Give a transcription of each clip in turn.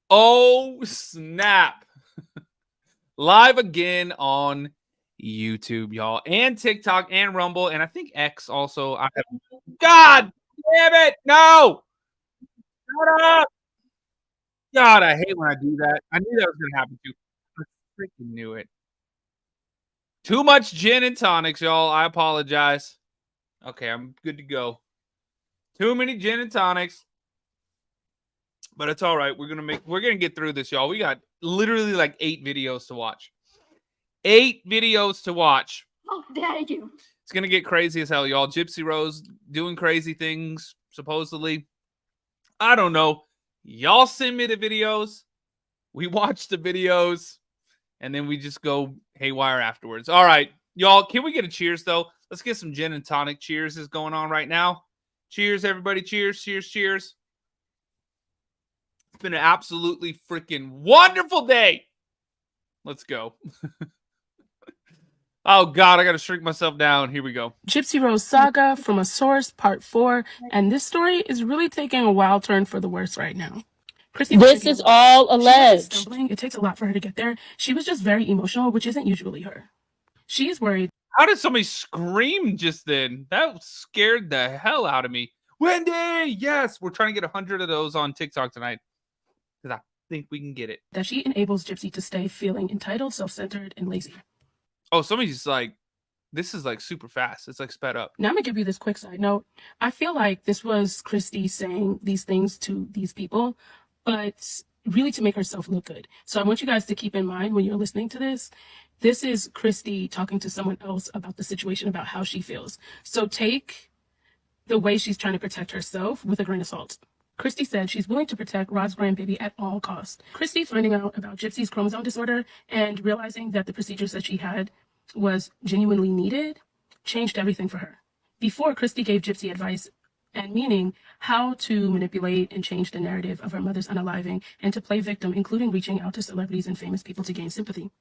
Oh, snap. Live again on YouTube, y'all, and TikTok and Rumble, and I think X also. God damn it! No! Shut up! God, I hate when I do that. I knew that was gonna happen too. I freaking knew it. Too much gin and tonics, y'all. I apologize. Okay, I'm good to go. Too many gin and tonics. But it's all right. We're gonna get through this, y'all. We got literally like 8 videos to watch. 8 videos to watch. How dare you? It's gonna get crazy as hell, y'all. Gypsy Rose doing crazy things, supposedly. I don't know. Y'all send me the videos. We watch the videos, and then we just go haywire afterwards. All right, y'all. Can we get a cheers though? Let's get some gin and tonic cheers is going on right now. Cheers, everybody. Cheers, cheers, cheers. It's been an absolutely freaking wonderful day. Let's go. Oh, God, I got to shrink myself down. Here we go. Gypsy Rose Saga from a Source Part 4, and this story is really taking a wild turn for the worse right now. KRUSTY, this is all alleged. It takes a lot for her to get there. She was just very emotional, which isn't usually her. She is worried. How did somebody scream just then? That scared the hell out of me. Wendy, yes, we're trying to get 100 of those on TikTok tonight because I think we can get it. That she enables Gypsy to stay feeling entitled, self-centered, and lazy. Oh, somebody's like, this is like super fast. It's like sped up. Now I'm gonna give you this quick side note. I feel like this was KRUSTY saying these things to these people, but really to make herself look good. So I want you guys to keep in mind when you're listening to this, this is KRUSTY talking to someone else about the situation, about how she feels. So take the way she's trying to protect herself with a grain of salt. KRUSTY said she's willing to protect Rod's grandbaby at all costs. KRUSTY finding out about Gypsy's chromosome disorder and realizing that the procedures that she had was genuinely needed changed everything for her. Before, KRUSTY gave Gypsy advice and meaning how to manipulate and change the narrative of her mother's unaliving and to play victim, including reaching out to celebrities and famous people to gain sympathy.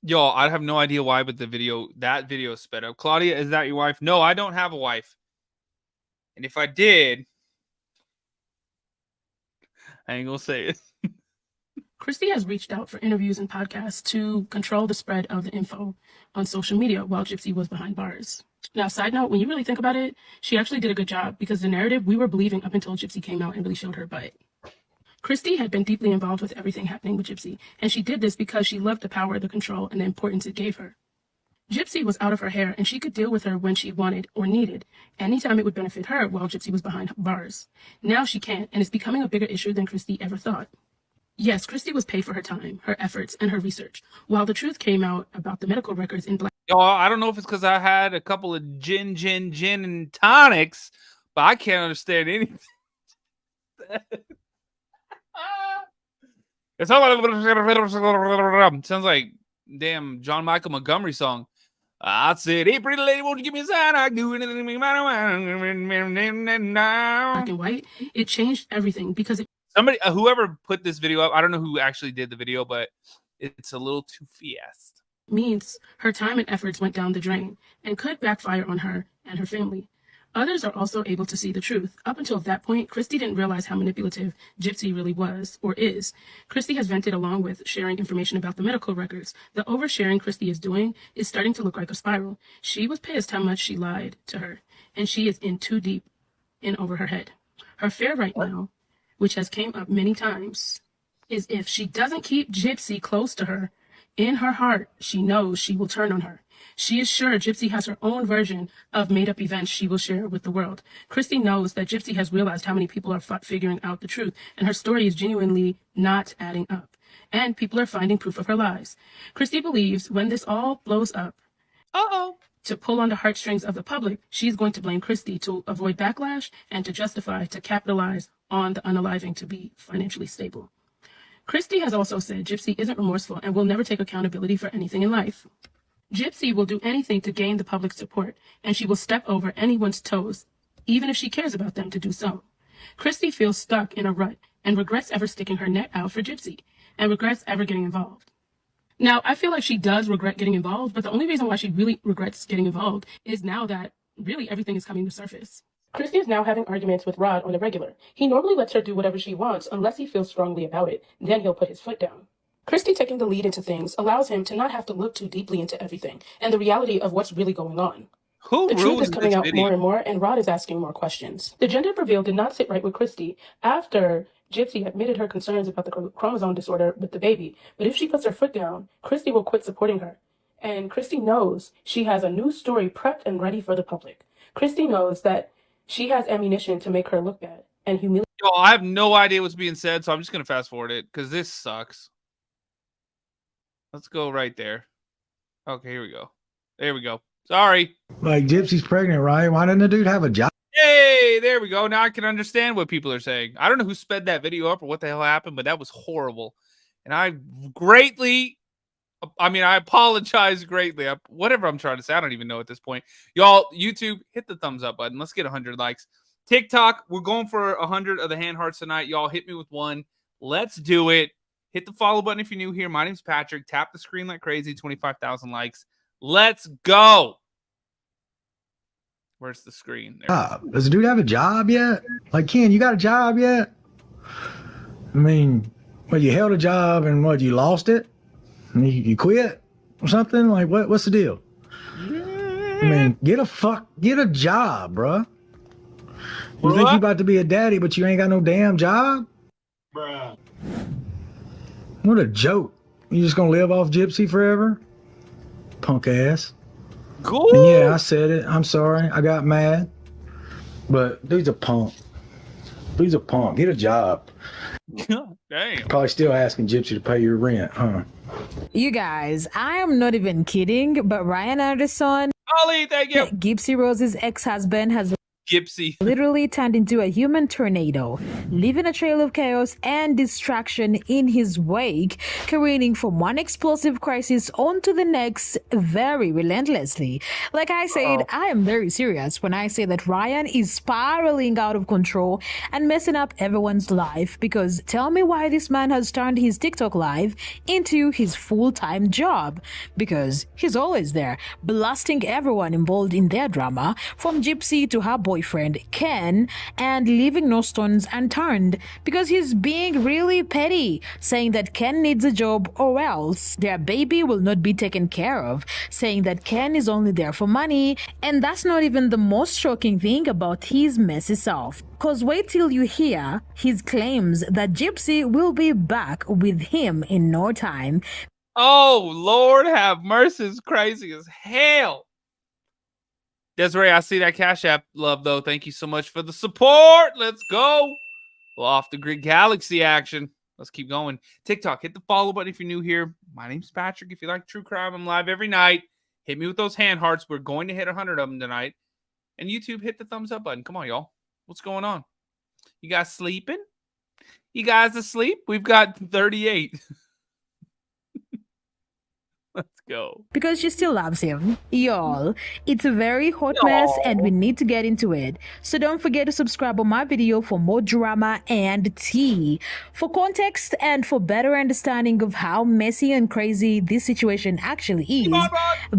Y'all, I have no idea why, but that video is sped up. Claudia, is that your wife? No, I don't have a wife. And if I did, I ain't gonna say it. KRUSTY has reached out for interviews and podcasts to control the spread of the info on social media while Gypsy was behind bars. Now, side note, when you really think about it, she actually did a good job because the narrative we were believing up until Gypsy came out and really showed her butt. KRUSTY had been deeply involved with everything happening with Gypsy, and she did this because she loved the power, the control, and the importance it gave her. Gypsy was out of her hair, and she could deal with her when she wanted or needed, anytime it would benefit her while Gypsy was behind bars. Now she can't, and it's becoming a bigger issue than KRUSTY ever thought. Yes, KRUSTY was paid for her time, her efforts, and her research, while the truth came out about the medical records in black. Y'all, I don't know if it's because I had a couple of gin and tonics, but I can't understand anything. It sounds like damn John Michael Montgomery song. I said, "Hey, pretty lady, won't you give me a sign? I do anything." Black and white. It changed everything because somebody, whoever put this video up, I don't know who actually did the video, but it's a little too fast. Means her time and efforts went down the drain and could backfire on her and her family. Others are also able to see the truth. Up until that point, KRUSTY didn't realize how manipulative Gypsy really was, or is. KRUSTY has vented along with sharing information about the medical records. The oversharing KRUSTY is doing is starting to look like a spiral. She was pissed how much she lied to her, and she is in too deep in over her head. Her fear right now, which has came up many times, is if she doesn't keep Gypsy close to her, in her heart, she knows she will turn on her. She is sure Gypsy has her own version of made-up events she will share with the world. KRUSTY knows that Gypsy has realized how many people are figuring out the truth, and her story is genuinely not adding up. And people are finding proof of her lies. KRUSTY believes when this all blows up, to pull on the heartstrings of the public, she's going to blame KRUSTY to avoid backlash and to justify, to capitalize on the unaliving to be financially stable. KRUSTY has also said Gypsy isn't remorseful and will never take accountability for anything in life. Gypsy will do anything to gain the public's support, and she will step over anyone's toes, even if she cares about them to do so. KRUSTY feels stuck in a rut and regrets ever sticking her neck out for Gypsy, and regrets ever getting involved. Now, I feel like she does regret getting involved, but the only reason why she really regrets getting involved is now that really everything is coming to surface. Christy is now having arguments with Rod on the regular. He normally lets her do whatever she wants unless he feels strongly about it. Then he'll put his foot down. Christy taking the lead into things allows him to not have to look too deeply into everything and the reality of what's really going on. The truth is coming out more and more, and Rod is asking more questions. The gender reveal did not sit right with Christy after Gypsy admitted her concerns about the chromosome disorder with the baby. But if she puts her foot down, Christy will quit supporting her. And Christy knows she has a new story prepped and ready for the public. Christy knows that she has ammunition to make her look bad and humiliate. Yo, I have no idea what's being said, so I'm just going to fast forward it because this sucks. Let's go right there. Okay, here we go. There we go. Sorry. Like, Gypsy's pregnant, right? Why didn't the dude have a job? Hey, there we go. Now I can understand what people are saying. I don't know who sped that video up or what the hell happened, but that was horrible. And I apologize greatly. Whatever I'm trying to say, I don't even know at this point. Y'all, YouTube, hit the thumbs up button. Let's get 100 likes. TikTok, we're going for 100 of the hand hearts tonight. Y'all hit me with one. Let's do it. Hit the follow button if you're new here. My name's Patrick. Tap the screen like crazy. 25,000 likes. Let's go. Where's the screen? Does the dude have a job yet? Like, Ken, you got a job yet? I mean, well, you held a job and what, you lost it? You quit or something? Like, what's the deal? I mean, get a job, bruh. You think you about to be a daddy, but you ain't got no damn job? Bruh. What a joke. You just gonna live off Gypsy forever? Punk ass. Cool. And yeah, I said it. I'm sorry. I got mad. But dude's a punk. Dude's a punk. Get a job. Damn. Probably still asking Gypsy to pay your rent, huh? You guys, I am not even kidding, but Ryan Anderson, Ollie, thank you. Gypsy Rose's ex-husband, has Gypsy literally turned into a human tornado, leaving a trail of chaos and distraction in his wake, careening from one explosive crisis onto the next very relentlessly. Like I said, I am very serious when I say that Ryan is spiraling out of control and messing up everyone's life, because tell me why this man has turned his TikTok live into his full-time job, because he's always there, blasting everyone involved in their drama, from Gypsy to her boyfriend Ken, and leaving no stones unturned because he's being really petty, saying that Ken needs a job or else their baby will not be taken care of, saying that Ken is only there for money. And that's not even the most shocking thing about his messy self, cause wait till you hear his claims that Gypsy will be back with him in no time. Oh, Lord have mercy. It's crazy as hell. Desiree, I see that Cash App love, though. Thank you so much for the support. Let's go. Well, off the grid galaxy action. Let's keep going. TikTok, hit the follow button if you're new here. My name's Patrick. If you like true crime, I'm live every night. Hit me with those hand hearts. We're going to hit 100 of them tonight. And YouTube, hit the thumbs up button. Come on, y'all. What's going on? You guys sleeping? You guys asleep? We've got 38. Let's go. Because she still loves him. Y'all, it's a very hot mess and we need to get into it. So don't forget to subscribe on my video for more drama and tea. For context and for better understanding of how messy and crazy this situation actually is,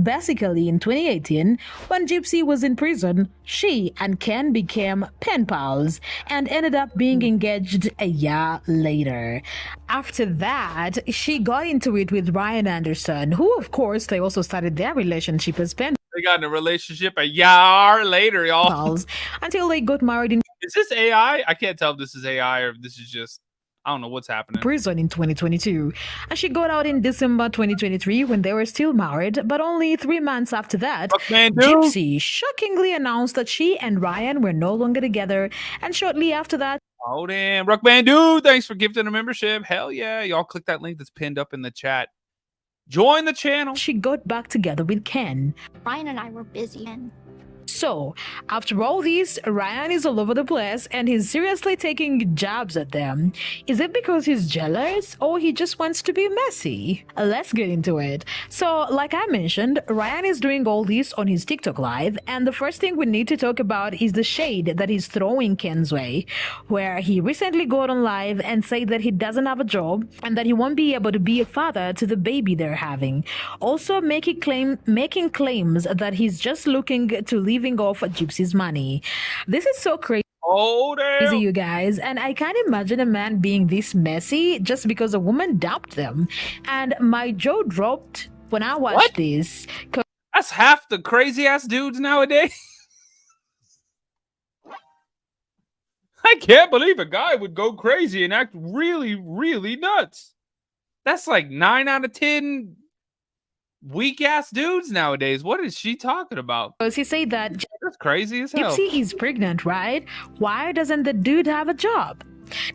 basically in 2018, when Gypsy was in prison, she and Ken became pen pals and ended up being engaged a year later. After that, she got into it with Ryan Anderson, who of course they also started their relationship as pen They got in a relationship a year later, y'all. pals, until they got married in Is this AI? I can't tell if this is AI or if this is just, I don't know what's happening. prison in 2022. And she got out in December 2023 when they were still married, but only 3 months after that, Gypsy shockingly announced that she and Ryan were no longer together, and shortly after that, Oh, damn. Ruckman Dude, thanks for gifting a membership. Hell yeah. Y'all click that link that's pinned up in the chat. Join the channel. she got back together with Ken. Ryan and I were busy, and So, after all this, Ryan is all over the place and he's seriously taking jabs at them. Is it because he's jealous or he just wants to be messy? Let's get into it. So, like I mentioned, Ryan is doing all this on his TikTok live, and the first thing we need to talk about is the shade that he's throwing Ken's way, where he recently got on live and said that he doesn't have a job and that he won't be able to be a father to the baby they're having. Also making claims that he's just looking to live living off Gypsy's money. This is so crazy. Oh, damn. You guys, and I can't imagine a man being this messy just because a woman dumped them. And my jaw dropped when I watched this. That's half the crazy ass dudes nowadays. I can't believe a guy would go crazy and act really, really nuts. That's like 9 out of 10 weak ass dudes nowadays. What is she talking about? Because he said that that's crazy as hell. Gypsy is pregnant, right? Why doesn't the dude have a job?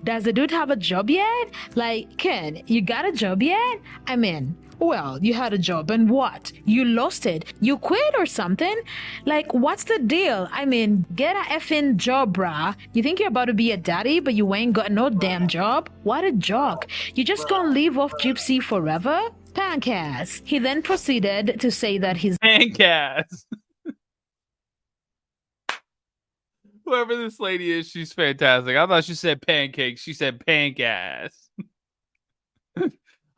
Does the dude have a job yet? Like, Ken, you got a job yet? I mean, well, you had a job and what? You lost it. You quit or something? Like, what's the deal? I mean, get a effing job, brah. You think you're about to be a daddy, but you ain't got no damn job? What a joke. You just gonna live off Gypsy forever? Pancas. He then proceeded to say that his Pancas. Whoever this lady is, she's fantastic. I thought she said pancakes. She said pancas.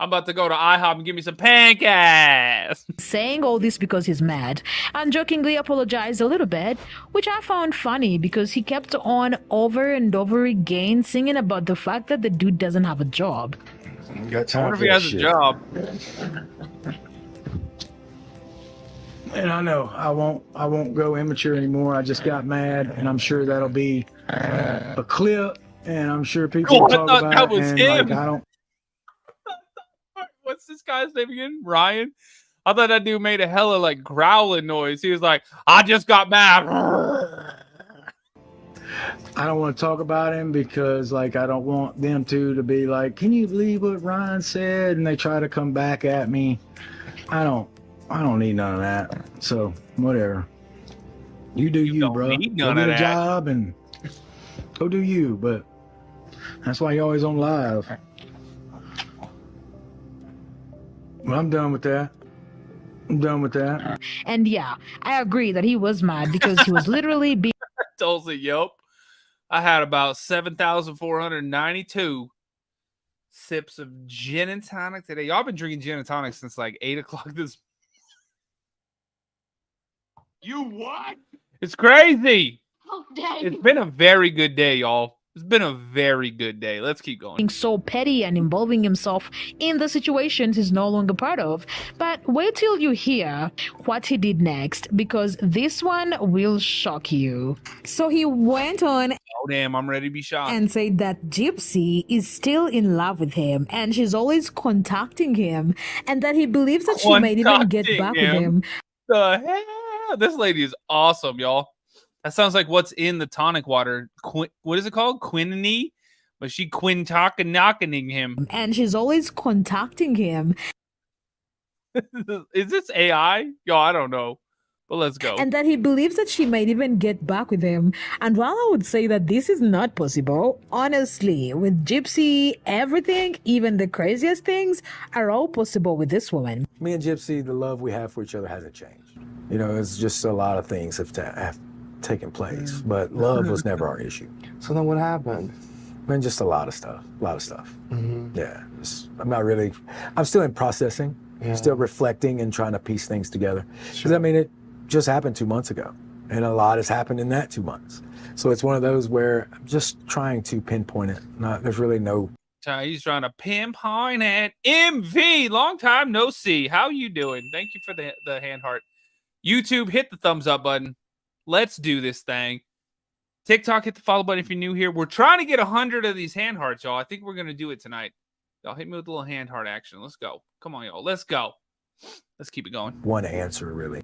I'm about to go to IHOP and give me some pancakes. Saying all this because he's mad and jokingly apologized a little bit, which I found funny because he kept on over and over again singing about the fact that the dude doesn't have a job. Got time I wonder if for he that has shit. a job. And I know I won't go immature anymore. I just got mad, and I'm sure that'll be a clip, and I'm sure people will talk about that was it. And him. like, I don't. What's this guy's name again? Ryan? I thought that dude made a hella like growling noise. He was like, I just got mad. I don't want to talk about him because like I don't want them to be like, can you believe what Ryan said? And they try to come back at me. I don't need none of that. So whatever. You do you, bro. Need Go none get of a that. job and go do you. But that's why you're always on live. Well, I'm done with that. I'm done with that. And yeah, I agree that he was mad because he was literally being Tulsa, yep. I had about 7,492 sips of gin and tonic today. Y'all been drinking gin and tonic since like 8 o'clock this. You what? It's crazy. How dare It's you? been a very good day, y'all. It's been a very good day. Let's keep going. so petty and involving himself in the situations he's no longer part of. But wait till you hear what he did next, because this one will shock you. So he went on Oh, damn. I'm ready to be shocked. and said that Gypsy is still in love with him and she's always contacting him, and that he believes that she might even get Contacting back with him? him. The hell? This lady is awesome, y'all. That sounds like what's in the tonic water. What is it called? Quinine? But she knocking him. And she's always contacting him. Is this AI? Yo, I don't know. But let's go. And that he believes that she might even get back with him. And while I would say that this is not possible, honestly, with Gypsy, everything, even the craziest things, are all possible with this woman. Me and Gypsy, the love we have for each other hasn't changed. You know, it's just a lot of things have taken place, but love was never our issue. So then what happened? Man, just a lot of stuff. Yeah, I'm still in processing, still reflecting and trying to piece things together. Because I mean, it just happened 2 months ago, and a lot has happened in that 2 months. So it's one of those where I'm just trying to pinpoint it. There's really no. He's trying to pinpoint it. MV, long time no see. How you doing? Thank you for the hand heart. YouTube, hit the thumbs up button. Let's do this thing. TikTok, hit the follow button if you're new here. We're trying to get 100 of these hand hearts, y'all. I think we're going to do it tonight. Y'all hit me with a little hand heart action. Let's go. Come on, y'all. Let's go. Let's keep it going. One answer, really.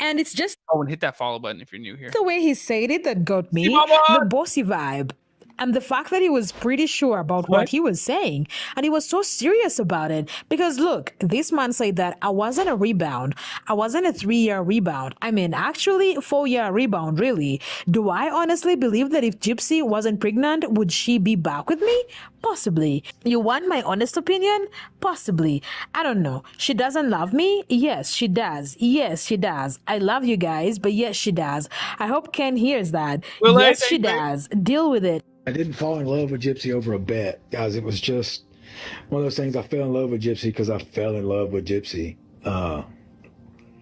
And it's just Oh, and hit that follow button if you're new here. the way he said it that got me, See, mama? the bossy vibe. And the fact that he was pretty sure about what he was saying. And he was so serious about it. Because look, this man said that I wasn't a rebound. I wasn't a 3-year rebound. I mean, actually, 4-year rebound, really. Do I honestly believe that if Gypsy wasn't pregnant, would she be back with me? Possibly. You want my honest opinion? Possibly. I don't know. She doesn't love me? Yes, she does. Yes, she does. I love you guys, but yes, she does. I hope Ken hears that. Well, yes, she thank you. does. Deal with it. I didn't fall in love with Gypsy over a bet, guys. It was just one of those things. I fell in love with Gypsy because I fell in love with Gypsy.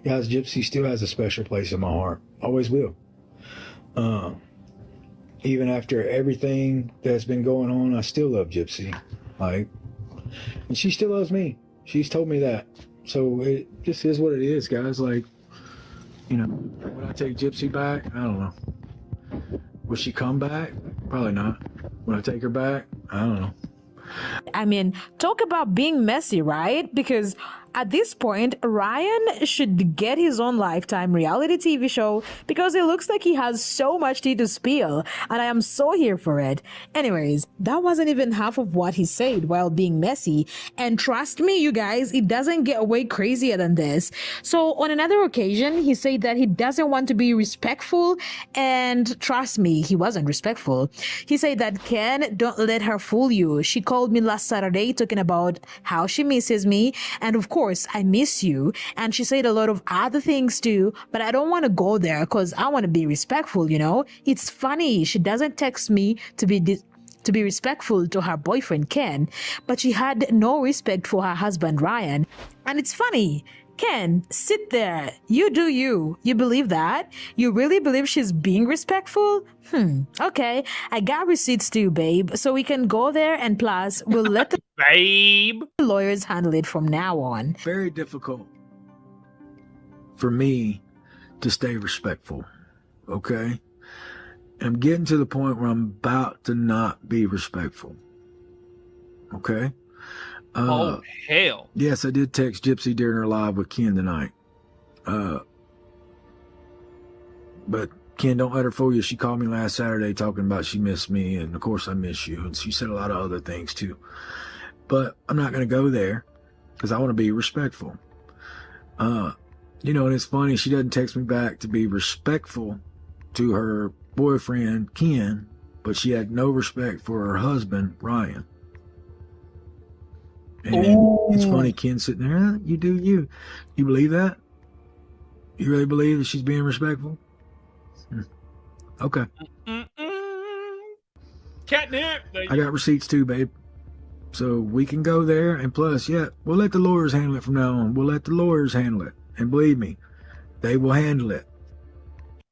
guys, Gypsy still has a special place in my heart. Always will. Even after everything that's been going on, I still love Gypsy. Like, and she still loves me. She's told me that. So it just is what it is, guys. Like, you know, when I take Gypsy back, I don't know. Will she come back? Probably not. When I take her back, I don't know. I mean, talk about being messy, right? Because at this point, Ryan should get his own Lifetime reality TV show because it looks like he has so much tea to spill, and I am so here for it. Anyways, that wasn't even half of what he said while being messy, and trust me, you guys, it doesn't get way crazier than this. So on another occasion, he said that he doesn't want to be respectful, and trust me, he wasn't respectful. He said that, Ken, don't let her fool you. She called me last Saturday talking about how she misses me, and of course, I miss you. And she said a lot of other things too, but I don't want to go there because I want to be respectful, you know? It's funny, she doesn't text me to be respectful to her boyfriend Ken, but she had no respect for her husband Ryan. And it's funny, Ken, sit there. You do you. You believe that? You really believe she's being respectful? Okay. I got receipts too, babe. So we can go there, and plus, we'll let the Babe. lawyers handle it from now on. Very difficult for me to stay respectful, okay? I'm getting to the point where I'm about to not be respectful, okay? Oh, hell. Yes, I did text Gypsy during her live with Ken tonight. But Ken, don't let her fool you. She called me last Saturday talking about she missed me, and of course I miss you. And she said a lot of other things too. But I'm not going to go there because I want to be respectful. You know, and it's funny, she doesn't text me back to be respectful to her boyfriend, Ken, but she had no respect for her husband, Ryan. And it's funny, Ken sitting there, you do you. You believe that? You really believe that she's being respectful? Okay. Catnip. I got receipts too, babe. So we can go there, and plus, yeah, we'll let the lawyers handle it from now on. We'll let the lawyers handle it. And believe me, they will handle it.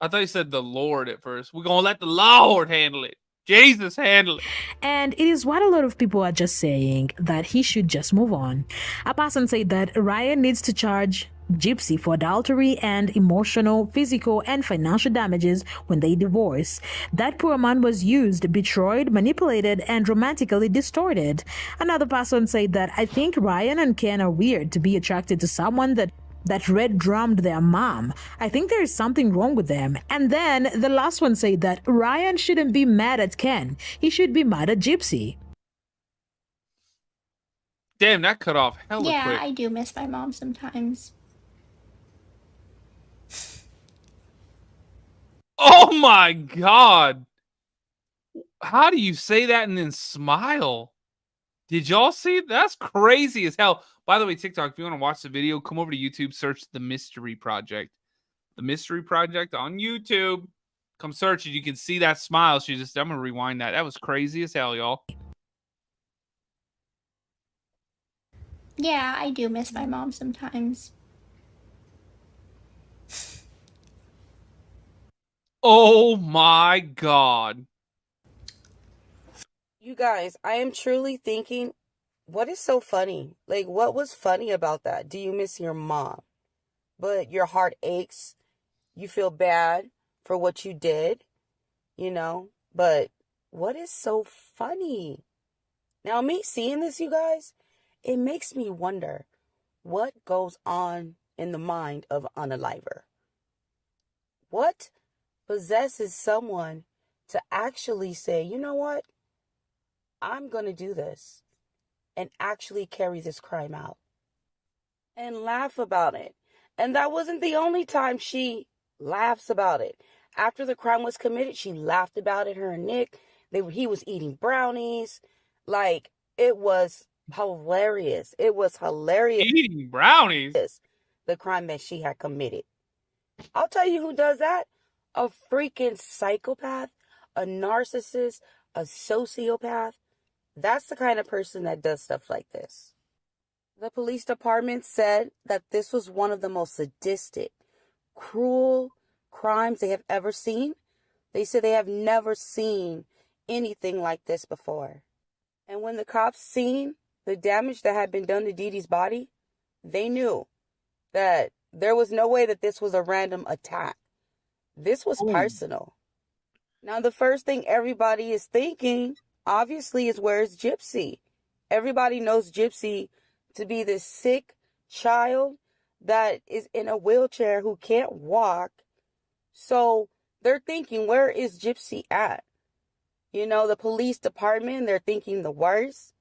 I thought you said the Lord at first. We're going to let the Lord handle it. Jesus handle it. And it is what a lot of people are just saying, that he should just move on. A person said that Ryan needs to charge Gypsy for adultery and emotional, physical, and financial damages when they divorce. That poor man was used, betrayed, manipulated, and romantically distorted. Another person said that, I think Ryan and Ken are weird to be attracted to someone that red drummed their mom. I think there is something wrong with them. And then the last one said that Ryan shouldn't be mad at Ken. He should be mad at Gypsy. Damn, that cut off hella Yeah, quick. I do miss my mom sometimes. Oh my God. How do you say that and then smile? Did y'all see? That's crazy as hell. By the way, TikTok, if you want to watch the video, come over to YouTube, search The Mystery Project. The Mystery Project on YouTube. Come search it. You can see that smile. I'm going to rewind that. That was crazy as hell, y'all. Yeah, I do miss my mom sometimes. Oh my God. You guys, I am truly thinking, what is so funny? Like, what was funny about that? Do you miss your mom? But your heart aches. You feel bad for what you did, you know? But what is so funny? Now, me seeing this, you guys, it makes me wonder what goes on in the mind of an unaliver. What possesses someone to actually say, you know what? I'm going to do this and actually carry this crime out and laugh about it. And that wasn't the only time she laughs about it. After the crime was committed, she laughed about it. Her and Nick, he was eating brownies. Like, it was hilarious. It was hilarious. Eating brownies? The crime that she had committed. I'll tell you who does that. A freaking psychopath, a narcissist, a sociopath. That's the kind of person that does stuff like this. The police department said that this was one of the most sadistic, cruel crimes they have ever seen. They said they have never seen anything like this before. And when the cops seen the damage that had been done to Dee Dee's body, they knew that there was no way that this was a random attack. This was personal. Now, the first thing everybody is thinking, obviously, is where's Gypsy? Everybody knows Gypsy to be this sick child that is in a wheelchair who can't walk. So they're thinking, where is Gypsy at? You know, the police department, they're thinking the worst.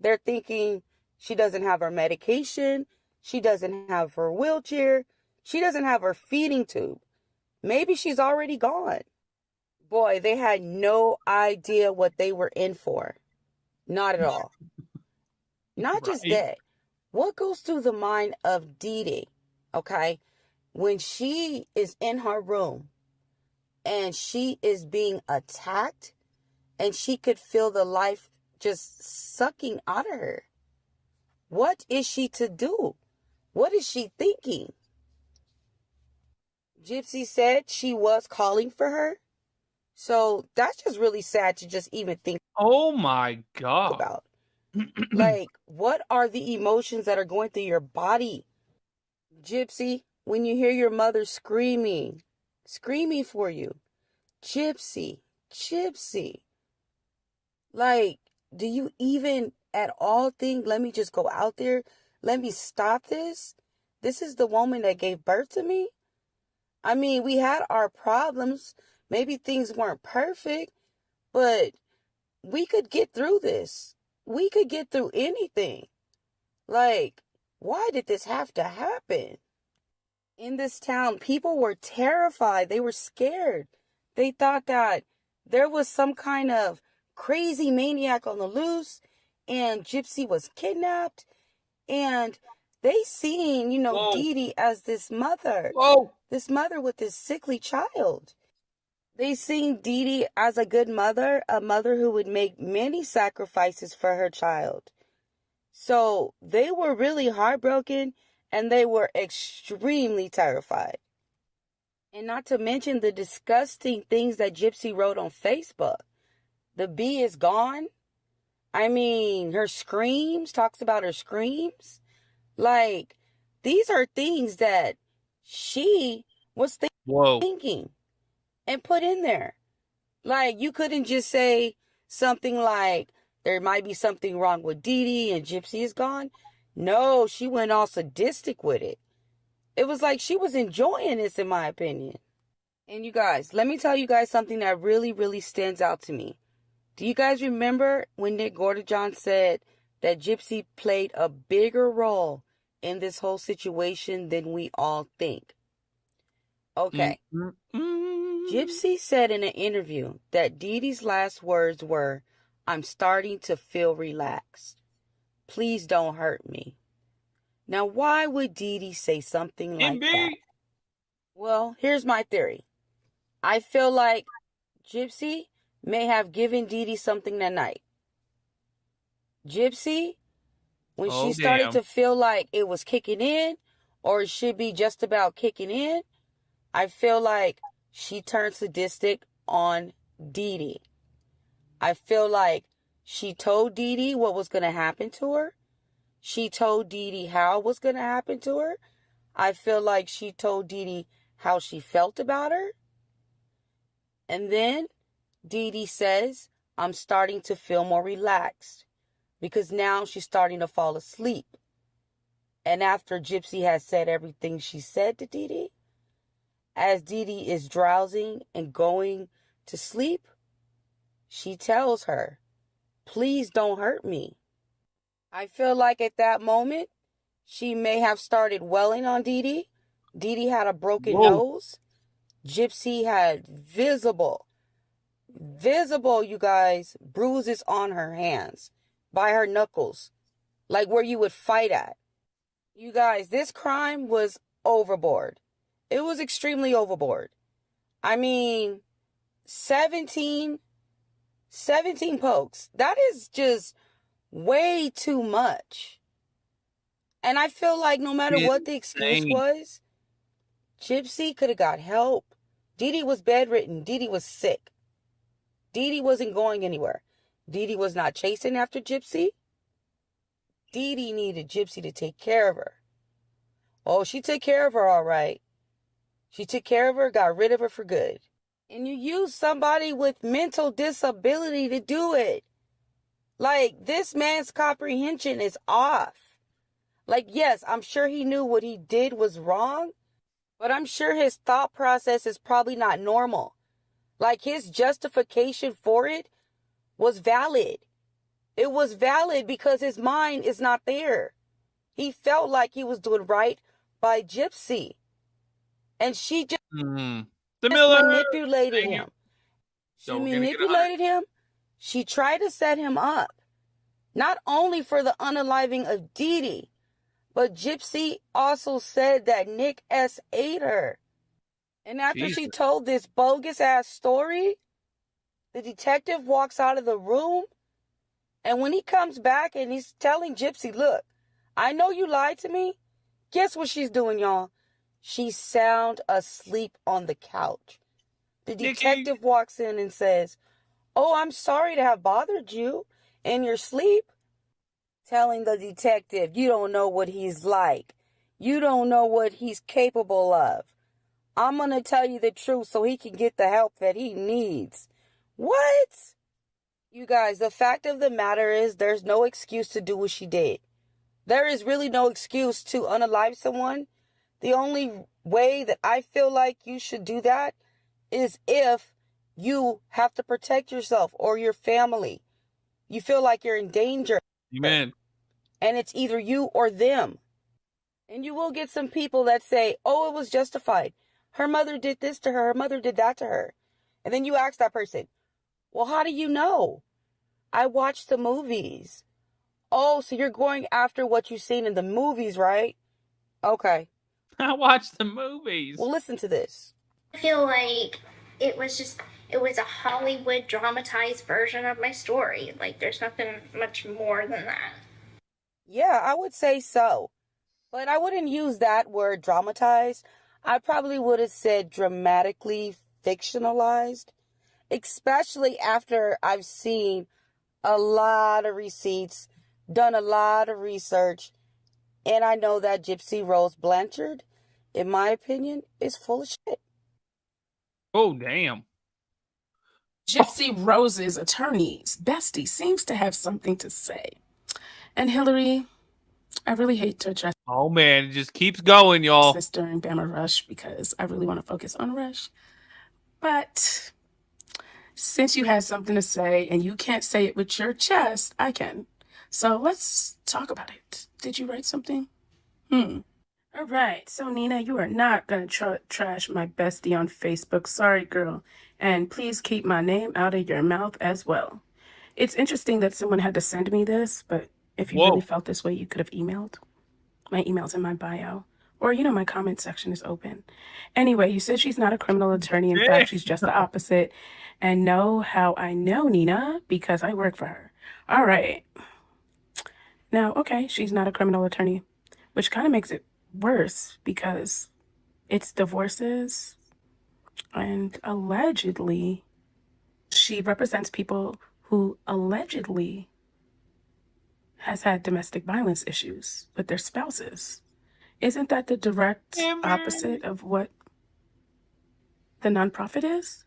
They're thinking she doesn't have her medication. She doesn't have her wheelchair. She doesn't have her feeding tube. Maybe she's already gone. Boy, they had no idea what they were in for. Not at all. Not just that. What goes through the mind of Dee Dee, okay, when she is in her room and she is being attacked and she could feel the life just sucking out of her? What is she to do? What is she thinking? Gypsy said she was calling for her. So that's just really sad to just even think Oh my God. about. Like, what are the emotions that are going through your body? Gypsy, when you hear your mother screaming for you, Gypsy, Gypsy. Like, do you even at all think, let me just go out there? Let me stop this? This is the woman that gave birth to me? I mean, we had our problems. Maybe things weren't perfect, but we could get through this. We could get through anything. Like, why did this have to happen? In this town, people were terrified. They were scared. They thought that there was some kind of crazy maniac on the loose and Gypsy was kidnapped. And they seen, Whoa. Dee Dee as this mother. Whoa. This mother with this sickly child. They seen Dee Dee as a good mother, a mother who would make many sacrifices for her child. So they were really heartbroken and they were extremely terrified. And not to mention the disgusting things that Gypsy wrote on Facebook. The B is gone. I mean, her screams, talks about her screams. Like, these are things that she was thinking and put in there. Like, you couldn't just say something like, there might be something wrong with Dee Dee and Gypsy is gone. No, she went all sadistic with it. It was like she was enjoying this, in my opinion. And you guys, let me tell you guys something that really, really stands out to me. Do you guys remember when Nick Gordejohn said that Gypsy played a bigger role in this whole situation than we all think? Okay. Gypsy said in an interview that Dee Dee's last words were, "I'm starting to feel relaxed. Please don't hurt me." Now, why would Dee Dee say something like that? Well, here's my theory. I feel like Gypsy may have given Dee Dee something that night. Gypsy, when she started to feel like it was kicking in, or it should be just about kicking in, I feel like she turned sadistic on Dee Dee. I feel like she told Dee Dee what was going to happen to her. She told Dee Dee how it was going to happen to her. I feel like she told Dee Dee how she felt about her. And then Dee Dee says, "I'm starting to feel more relaxed," because now she's starting to fall asleep. And after Gypsy has said everything she said to Dee Dee, as Dee Dee is drowsing and going to sleep, she tells her, "Please don't hurt me." I feel like at that moment, she may have started welling on Dee Dee. Dee Dee had a broken nose. Gypsy had visible, you guys, bruises on her hands, by her knuckles, like where you would fight at. You guys, this crime was overboard. It was extremely overboard. I mean, 17 pokes. That is just way too much. And I feel like no matter what the excuse Insane. was, Gypsy could have got help. Dee Dee was bedridden. Dee Dee was sick. Dee Dee wasn't going anywhere. Dee Dee was not chasing after Gypsy. Dee Dee needed Gypsy to take care of her. Oh, she took care of her all right. She took care of her, got rid of her for good. And you use somebody with mental disability to do it. Like, this man's comprehension is off. Like, yes, I'm sure he knew what he did was wrong, but I'm sure his thought process is probably not normal. Like, his justification for it was valid. It was valid because his mind is not there. He felt like he was doing right by Gypsy. And she just manipulated him. She manipulated him. She tried to set him up. Not only for the unaliving of Dee Dee, but Gypsy also said that Nick S. ate her. And after she told this bogus-ass story, the detective walks out of the room. And when he comes back and he's telling Gypsy, look, I know you lied to me. Guess what she's doing, y'all? She's sound asleep on the couch. The detective walks in and says, oh, I'm sorry to have bothered you in your sleep. Telling the detective, you don't know what he's like. You don't know what he's capable of. I'm going to tell you the truth so he can get the help that he needs. What? You guys, the fact of the matter is there's no excuse to do what she did. There is really no excuse to unalive someone. The only way that I feel like you should do that is if you have to protect yourself or your family. You feel like you're in danger. Amen. And it's either you or them. And you will get some people that say, oh, it was justified. Her mother did this to her. Her mother did that to her. And then you ask that person, well, how do you know? I watched the movies. Oh, so you're going after what you've seen in the movies, right? Okay. I watched the movies. Well, listen to this. I feel like it was a Hollywood dramatized version of my story. Like, there's nothing much more than that. Yeah, I would say so. But I wouldn't use that word dramatized. I probably would have said dramatically fictionalized. Especially after I've seen a lot of receipts, done a lot of research, and I know that Gypsy Rose Blanchard, in my opinion, is full of shit. Oh, damn. Gypsy Rose's attorneys, Bestie, seems to have something to say. And Hillary, I really hate to address Oh, man, it just keeps going, y'all. this during Bama Rush because I really want to focus on Rush. But since you had something to say and you can't say it with your chest, I can. So let's talk about it. Did you write something? All right. So, Nina, you are not going to trash my bestie on Facebook. Sorry, girl. And please keep my name out of your mouth as well. It's interesting that someone had to send me this, but if you really felt this way, you could have emailed. My email's in my bio. Or, my comment section is open. Anyway, you said she's not a criminal attorney. In fact, she's just the opposite. And know how I know Nina? Because I work for her. All right. Now, okay, she's not a criminal attorney, which kind of makes it worse because it's divorces and allegedly she represents people who allegedly has had domestic violence issues with their spouses. Isn't that the direct opposite of what the nonprofit is?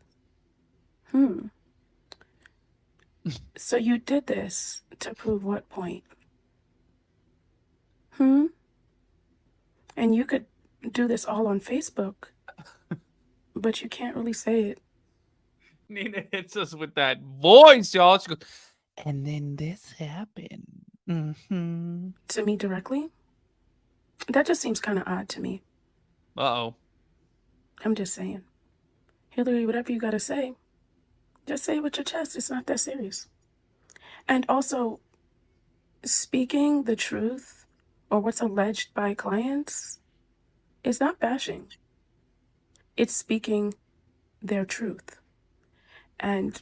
So you did this to prove what point? And you could do this all on Facebook, but you can't really say it. Nina hits us with that voice, y'all. She goes, and then this happened. To me directly? That just seems kind of odd to me. Uh-oh. I'm just saying. Hillary, whatever you got to say, just say it with your chest. It's not that serious. And also, speaking the truth or what's alleged by clients is not bashing. It's speaking their truth. And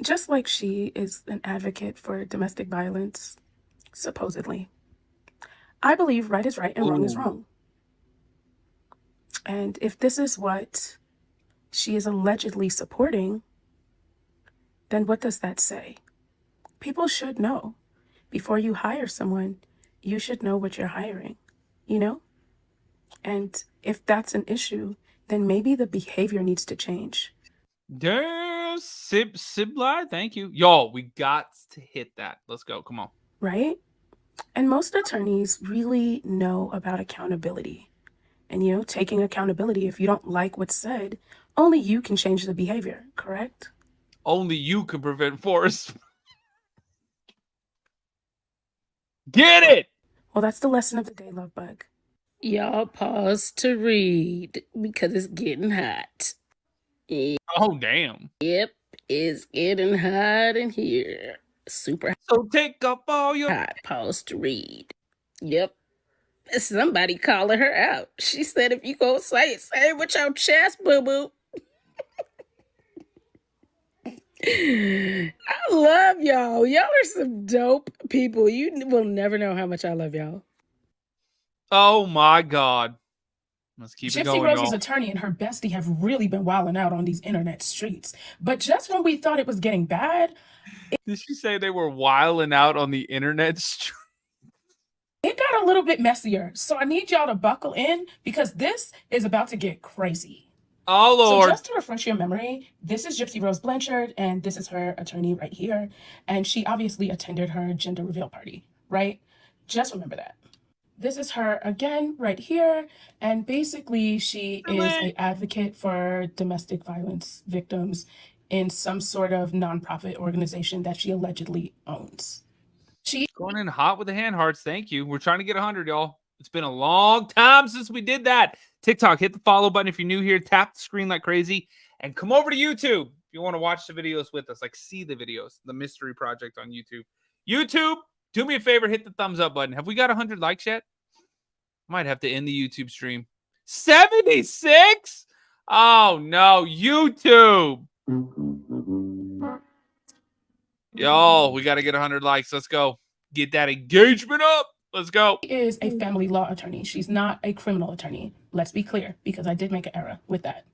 just like she is an advocate for domestic violence, supposedly, I believe right is right and wrong is Ooh. wrong. And if this is what she is allegedly supporting, then what does that say? People should know. Before you hire someone, you should know what you're hiring, you know? And if that's an issue, then maybe the behavior needs to change. Damn, Sibli, thank you. Y'all, we got to hit that. Let's go. Come on. Right? And most attorneys really know about accountability. And, you know, taking accountability, if you don't like what's said, only you can change the behavior, correct? Only you can prevent forest. Get it! Well, that's the lesson of the day, love bug. Y'all pause to read because it's getting hot. Oh, damn. Yep, it's getting hot in here. Super So take up all your... hot. Pause to read. Yep. Somebody calling her out. She said if you go say it with your chest, boo-boo. I love y'all. Y'all are some dope people. You will never know how much I love y'all. Oh, my God. Let's keep it going, Gypsy Rose's y'all. attorney and her bestie have really been wilding out on these internet streets. But just when we thought it was getting bad... Did she say they were wilding out on the internet street? It got a little bit messier. So I need y'all to buckle in because this is about to get crazy. Oh, Lord. So just to refresh your memory, this is Gypsy Rose Blanchard, and this is her attorney right here. And she obviously attended her gender reveal party, right? Just remember that. This is her again right here. And basically, she is an advocate for domestic violence victims in some sort of nonprofit organization that she allegedly owns. Going in hot with the hand hearts. Thank you. We're trying to get 100, y'all. It's been a long time since we did that. TikTok, hit the follow button if you're new here. Tap the screen like crazy. And come over to YouTube if you want to watch the videos with us. Like, see the videos. The Mystery Project on YouTube. YouTube, do me a favor. Hit the thumbs up button. Have we got 100 likes yet? Might have to end the YouTube stream. 76? Oh, no. YouTube. Y'all, we got to get 100 likes. Let's go. Get that engagement up. Let's go. She is a family law attorney. She's not a criminal attorney. Let's be clear, because I did make an error with that.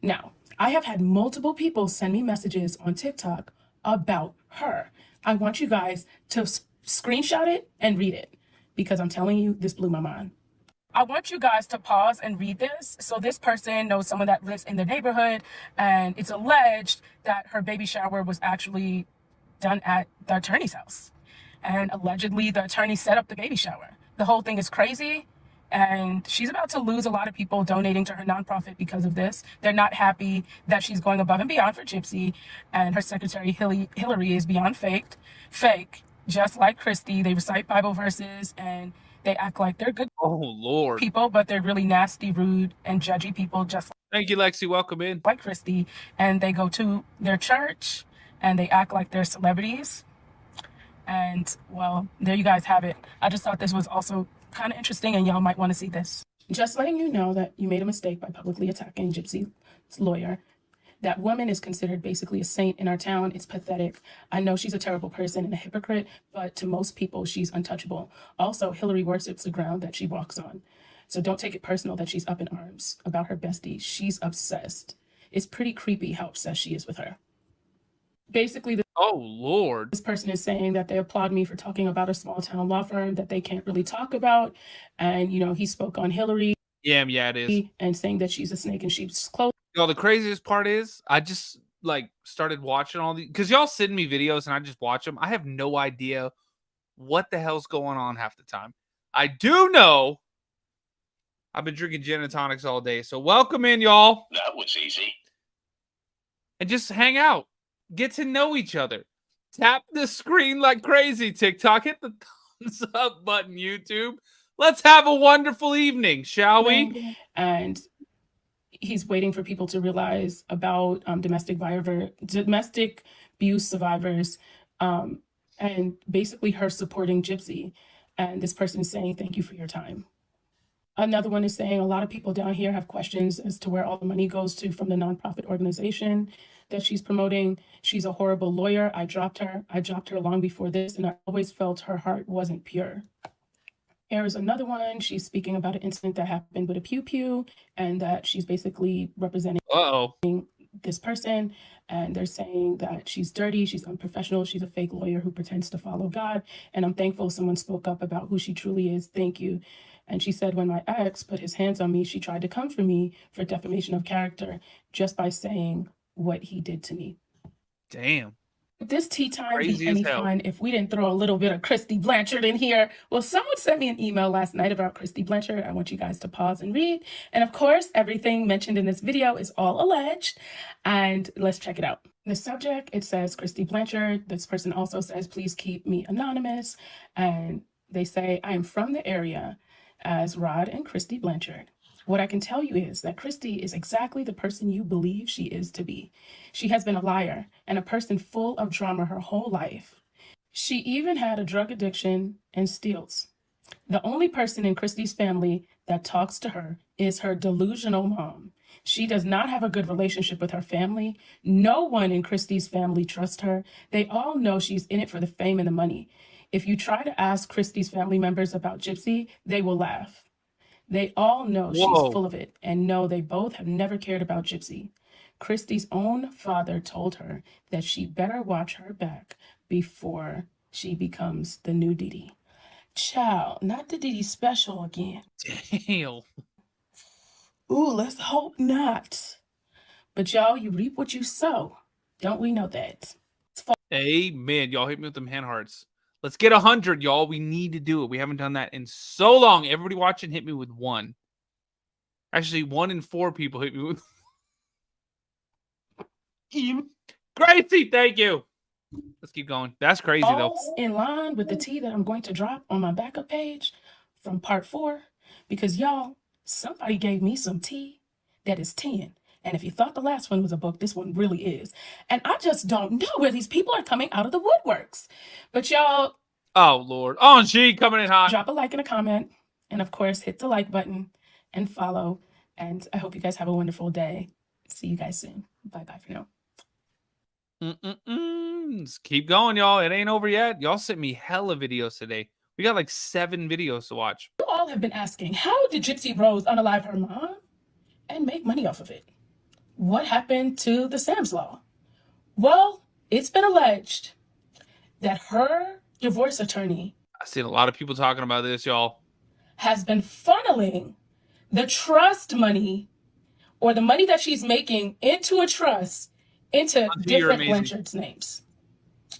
Now, I have had multiple people send me messages on TikTok about her. I want you guys to screenshot it and read it, because I'm telling you, this blew my mind. I want you guys to pause and read this. So this person knows someone that lives in the neighborhood, and it's alleged that her baby shower was actually done at the attorney's house. And allegedly, the attorney set up the baby shower. The whole thing is crazy, and she's about to lose a lot of people donating to her nonprofit because of this. They're not happy that she's going above and beyond for Gypsy, and her secretary, Hillary, is beyond fake, just like KRUSTY. They recite Bible verses, and they act like they're good Lord. people, but they're really nasty, rude, and judgy people, just Thank you, Lexi. Welcome in. like KRUSTY. And they go to their church, and they act like they're celebrities. And, well, there you guys have it. I just thought this was also kind of interesting, and y'all might want to see this. Just letting you know that you made a mistake by publicly attacking Gypsy's lawyer. That woman is considered basically a saint in our town. It's pathetic. I know she's a terrible person and a hypocrite, but to most people, she's untouchable. Also, Hillary worships the ground that she walks on. So don't take it personal that she's up in arms about her bestie. She's obsessed. It's pretty creepy how obsessed she is with her. Basically, oh, Lord. This person is saying that they applaud me for talking about a small town law firm that they can't really talk about. And, you know, he spoke on Hillary. Yeah, it is. And saying that she's a snake in sheep's clothing. Y'all, the craziest part is I just like started watching all these because y'all send me videos and I just watch them. I have no idea what the hell's going on half the time. I do know I've been drinking gin and tonics all day. So welcome in, y'all. That was easy. And just hang out. Get to know each other. Tap the screen like crazy, TikTok. Hit the thumbs up button, YouTube. Let's have a wonderful evening, shall we? And he's waiting for people to realize about domestic abuse survivors, and basically her supporting Gypsy. And this person is saying, thank you for your time. Another one is saying a lot of people down here have questions as to where all the money goes to from the nonprofit organization that she's promoting. She's a horrible lawyer. I dropped her long before this, and I always felt her heart wasn't pure. Here is another one. She's speaking about an incident that happened with a pew pew, and that she's basically representing this person, and they're saying that she's dirty, she's unprofessional, she's a fake lawyer who pretends to follow God, and I'm thankful someone spoke up about who she truly is. Thank you. And she said, when my ex put his hands on me, she tried to come for me for defamation of character just by saying what he did to me. Damn. Would this tea time Crazy be any as hell. fun if we didn't throw a little bit of KRUSTY Blanchard in here? Well, someone sent me an email last night about KRUSTY Blanchard. I want you guys to pause and read. And of course, everything mentioned in this video is all alleged. And let's check it out. The subject, it says KRUSTY Blanchard. This person also says, please keep me anonymous. And they say, I am from the area as Rod and KRUSTY Blanchard. What I can tell you is that KRUSTY is exactly the person you believe she is to be. She has been a liar and a person full of drama her whole life. She even had a drug addiction and steals. The only person in KRUSTY's family that talks to her is her delusional mom. She does not have a good relationship with her family. No one in KRUSTY's family trusts her. They all know she's in it for the fame and the money. If you try to ask KRUSTY's family members about Gypsy, they will laugh. They all know she's full of it, and know they both have never cared about Gypsy. KRUSTY's own father told her that she better watch her back before she becomes the new Dee Dee. Child, not the Dee Dee special again. Damn. Ooh, let's hope not. But y'all, you reap what you sow. Don't we know that? Amen. Y'all hit me with them hand hearts. Let's get 100, y'all. We need to do it. We haven't done that in so long. Everybody watching hit me with 1. Actually, 1 in 4 people hit me with Gracie, thank you. Let's keep going. That's crazy, though. In line with the tea that I'm going to drop on my backup page from part 4. Because, y'all, somebody gave me some tea that is 10. And if you thought the last one was a book, this one really is. And I just don't know where these people are coming out of the woodworks. But y'all... Oh, Lord. Oh, she coming in hot. Drop a like and a comment. And, of course, hit the like button and follow. And I hope you guys have a wonderful day. See you guys soon. Bye-bye for now. Let's keep going, y'all. It ain't over yet. Y'all sent me hella videos today. We got like 7 videos to watch. You all have been asking, how did Gypsy Rose unalive her mom and make money off of it? What happened to the Sam's Law? Well, it's been alleged that her divorce attorney... I've seen a lot of people talking about this, y'all. ...has been funneling the trust money, or the money that she's making into a trust, into different Blanchard's names.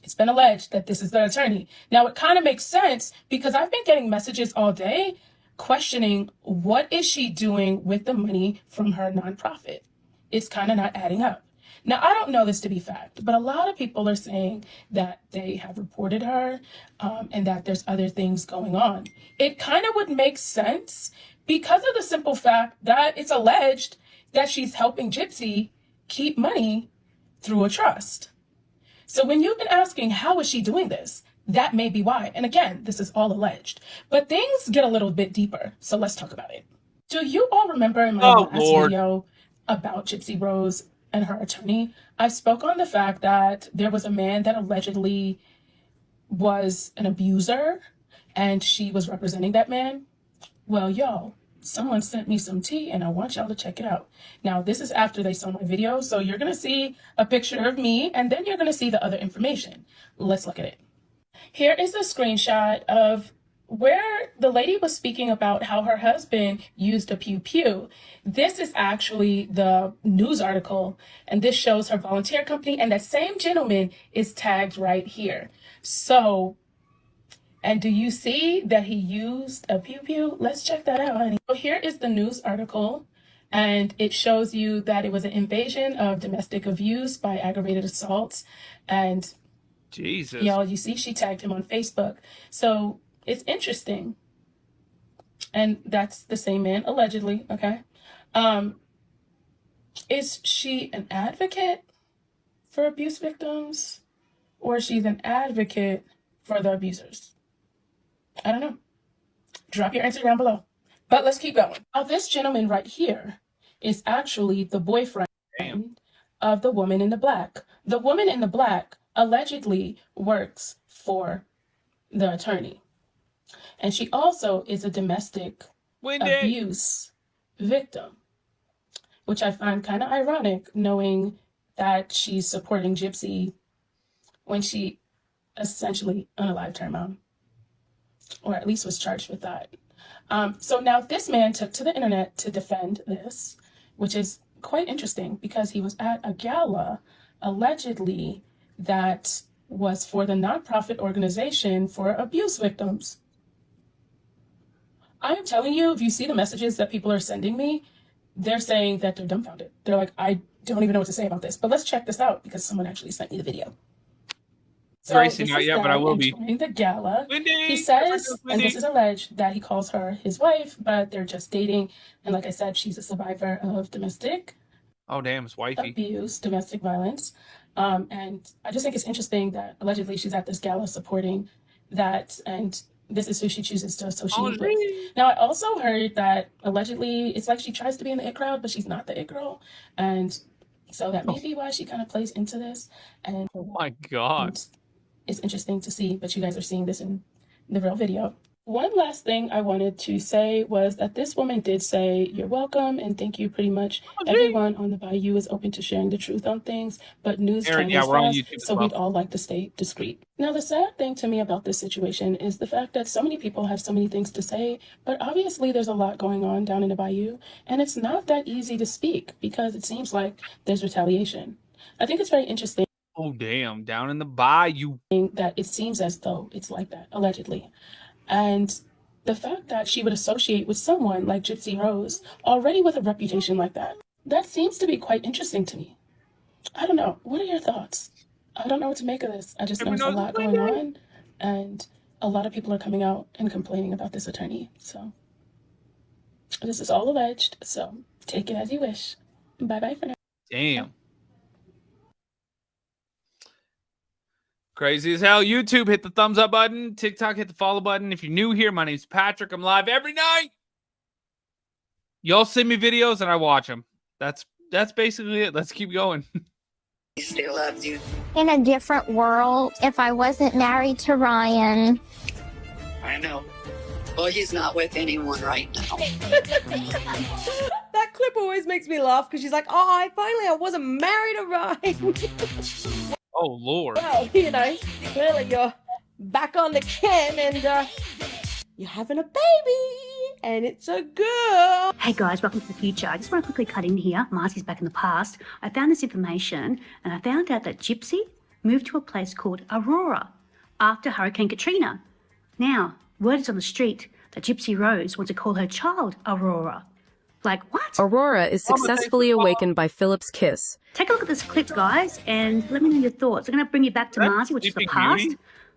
It's been alleged that this is the attorney. Now, it kind of makes sense because I've been getting messages all day questioning what is she doing with the money from her nonprofit. It's kind of not adding up. Now, I don't know this to be fact, but a lot of people are saying that they have reported her and that there's other things going on. It kind of would make sense because of the simple fact that it's alleged that she's helping Gypsy keep money through a trust. So when you've been asking, how is she doing this? That may be why. And again, this is all alleged. But things get a little bit deeper, so let's talk about it. Do you all remember in my last video about Gypsy Rose and her attorney, I spoke on the fact that there was a man that allegedly was an abuser and she was representing that man? Well, y'all, someone sent me some tea and I want y'all to check it out. Now, this is after they saw my video, so you're going to see a picture of me and then you're going to see the other information. Let's look at it. Here is a screenshot of where the lady was speaking about how her husband used a pew-pew. This is actually the news article, and this shows her volunteer company, and that same gentleman is tagged right here. So, and do you see that he used a pew-pew? Let's check that out, honey. So here is the news article, and it shows you that it was an invasion of domestic abuse by aggravated assaults, and Jesus. y'all, you see she tagged him on Facebook. So it's interesting. And that's the same man, allegedly, okay? Is she an advocate for abuse victims? Or she's an advocate for the abusers? I don't know. Drop your answer down below. But let's keep going. Now, this gentleman right here is actually the boyfriend of the woman in the black. The woman in the black allegedly works for the attorney. And she also is a domestic abuse victim, which I find kind of ironic, knowing that she's supporting Gypsy when she essentially unalived her mom, or at least was charged with that. So now this man took to the internet to defend this, which is quite interesting because he was at a gala, allegedly, that was for the nonprofit organization for abuse victims. I am telling you, if you see the messages that people are sending me, they're saying that they're dumbfounded. They're like, I don't even know what to say about this, but let's check this out because someone actually sent me the video. So Gracie, not yet, but I will be. During the gala, he says, and this is alleged, that he calls her his wife, but they're just dating. And like I said, she's a survivor of domestic it's wifey. abuse, domestic violence. And I just think it's interesting that allegedly she's at this gala supporting that, and this is who she chooses to associate with. Now, I also heard that allegedly it's like she tries to be in the it crowd, but she's not the it girl. And so that may be why she kind of plays into this. And oh my God. It's interesting to see, but you guys are seeing this in the real video. One last thing I wanted to say was that this woman did say, "You're welcome and thank you pretty much. Everyone on the Bayou is open to sharing the truth on things, but news travels fast, so we'd all like to stay discreet." Now, the sad thing to me about this situation is the fact that so many people have so many things to say, but obviously there's a lot going on down in the Bayou, and it's not that easy to speak because it seems like there's retaliation. I think it's very interesting. Oh, damn. Down in the Bayou. That it seems as though it's like that, allegedly. And the fact that she would associate with someone like Gypsy Rose, already with a reputation like that, that seems to be quite interesting to me. I don't know. What are your thoughts? I don't know what to make of this. I just know there's a lot going on, and a lot of people are coming out and complaining about this attorney. So this is all alleged, so take it as you wish. Bye-bye for now. Damn. Crazy as hell. YouTube, hit the thumbs up button. TikTok, hit the follow button. If you're new here, my name's Patrick. I'm live every night. Y'all send me videos and I watch them. That's basically it. Let's keep going. He still loves you. In a different world, if I wasn't married to Ryan. I know. Well, he's not with anyone right now. That clip always makes me laugh because she's like, "Oh, finally I wasn't married to Ryan." Oh, Lord. Well, clearly you're back on the cam and you're having a baby and it's a girl. Hey guys, welcome to the future. I just want to quickly cut in here. Marcy's back in the past. I found this information and I found out that Gypsy moved to a place called Aurora after Hurricane Katrina. Now, word is on the street that Gypsy Rose wants to call her child Aurora. Like, what? Aurora is successfully awakened by Philip's kiss. Take a look at this clip, guys, and let me know your thoughts. I'm going to bring you back to Marcy, which is the past.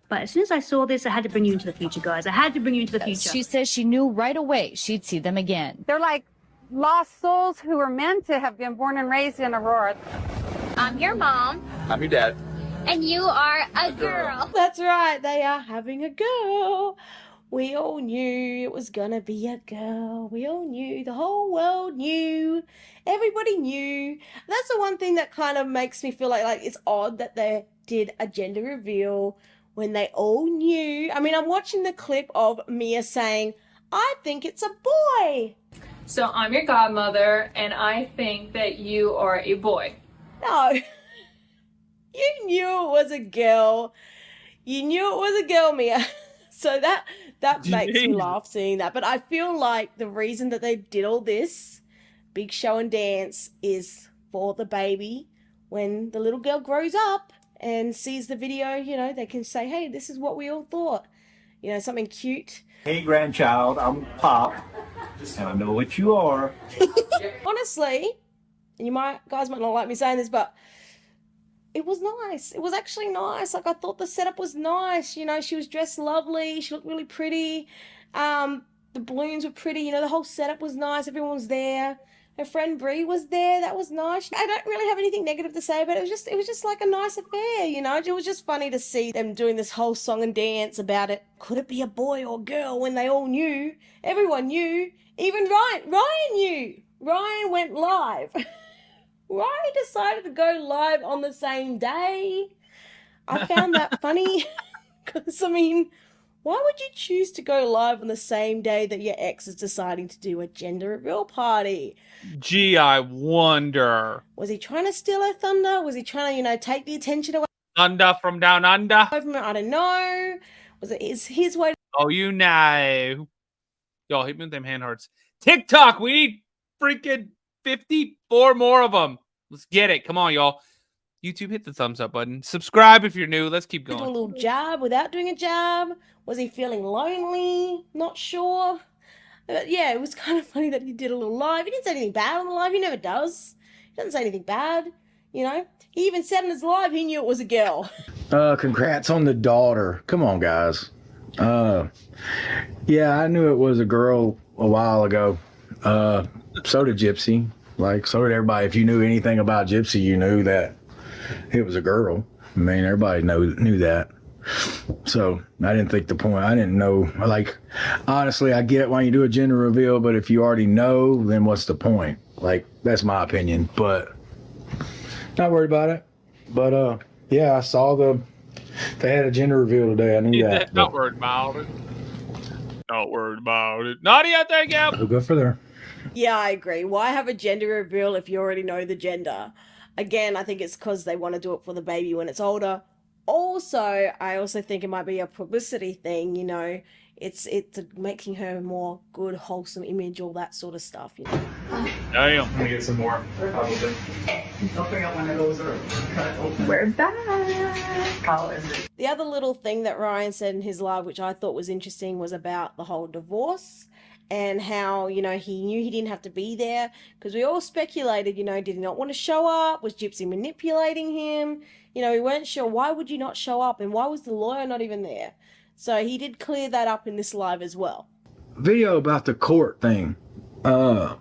But as soon as I saw this, I had to bring you into the future, guys. I had to bring you into the future. She says she knew right away she'd see them again. They're like lost souls who were meant to have been born and raised in Aurora. I'm your mom. I'm your dad. And you are a girl. That's right, they are having a girl. We all knew it was gonna be a girl. We all knew. The whole world knew. Everybody knew. That's the one thing that kind of makes me feel like it's odd that they did a gender reveal when they all knew. I mean, I'm watching the clip of Mia saying, "I think it's a boy." So I'm your godmother, and I think that you are a boy. No. You knew it was a girl. You knew it was a girl, Mia. So that makes me laugh seeing that. But I feel like the reason that they did all this big show and dance is for the baby. When the little girl grows up and sees the video, they can say, "Hey, this is what we all thought." Something cute. Hey, grandchild, I'm Pop, and I know what you are. Honestly, and guys might not like me saying this, but it was nice. It was actually nice. Like, I thought the setup was nice. She was dressed lovely. She looked really pretty. The balloons were pretty. The whole setup was nice. Everyone was there. Her friend Brie was there. That was nice. I don't really have anything negative to say, but it was just like a nice affair, It was just funny to see them doing this whole song and dance about it. Could it be a boy or girl when they all knew? Everyone knew. Even Ryan. Ryan knew. Ryan went live. Ryan decided to go live on the same day. I found that funny because, Why would you choose to go live on the same day that your ex is deciding to do a gender reveal party? Gee, I wonder. Was he trying to steal her thunder? Was he trying to, take the attention away? Thunder from down under. I don't know. Was it his way? Oh, you know. Y'all hit me with them hand hearts. TikTok, we need freaking 54 more of them. Let's get it. Come on, y'all. YouTube, hit the thumbs up button. Subscribe if you're new. Let's keep going. Do a little jab without doing a jab? Was he feeling lonely? Not sure. But yeah, it was kind of funny that he did a little live. He didn't say anything bad on the live. He never does. He doesn't say anything bad, you know. He even said in his live he knew it was a girl. Congrats on the daughter. Come on, guys. Yeah, I knew it was a girl a while ago. So did Gypsy. So did everybody. If you knew anything about Gypsy, you knew that it was a girl. I mean, everybody knew that. So I didn't think the point. I didn't know. Honestly, I get why you do a gender reveal, but if you already know, then what's the point? That's my opinion. But not worried about it. But yeah, I saw they had a gender reveal today. I knew that. Not worried about it. Not worried about it. Nadia, thank you. We'll go for there. Yeah, I agree. Why have a gender reveal if you already know the gender? Again, I think it's because they want to do it for the baby when it's older. Also, I also think it might be a publicity thing, you know. It's making her a more good, wholesome image, all that sort of stuff, you know. Damn. I'm gonna get some more, probably. I'll pick up one of those or cut open. We're back. How is it? The other little thing that Ryan said in his live, which I thought was interesting, was about the whole divorce and how, you know, he knew he didn't have to be there because we all speculated, you know, did he not want to show up? Was Gypsy manipulating him? You know, we weren't sure. Why would you not show up? And why was the lawyer not even there? So he did clear that up in this live as well. Video about the court thing. I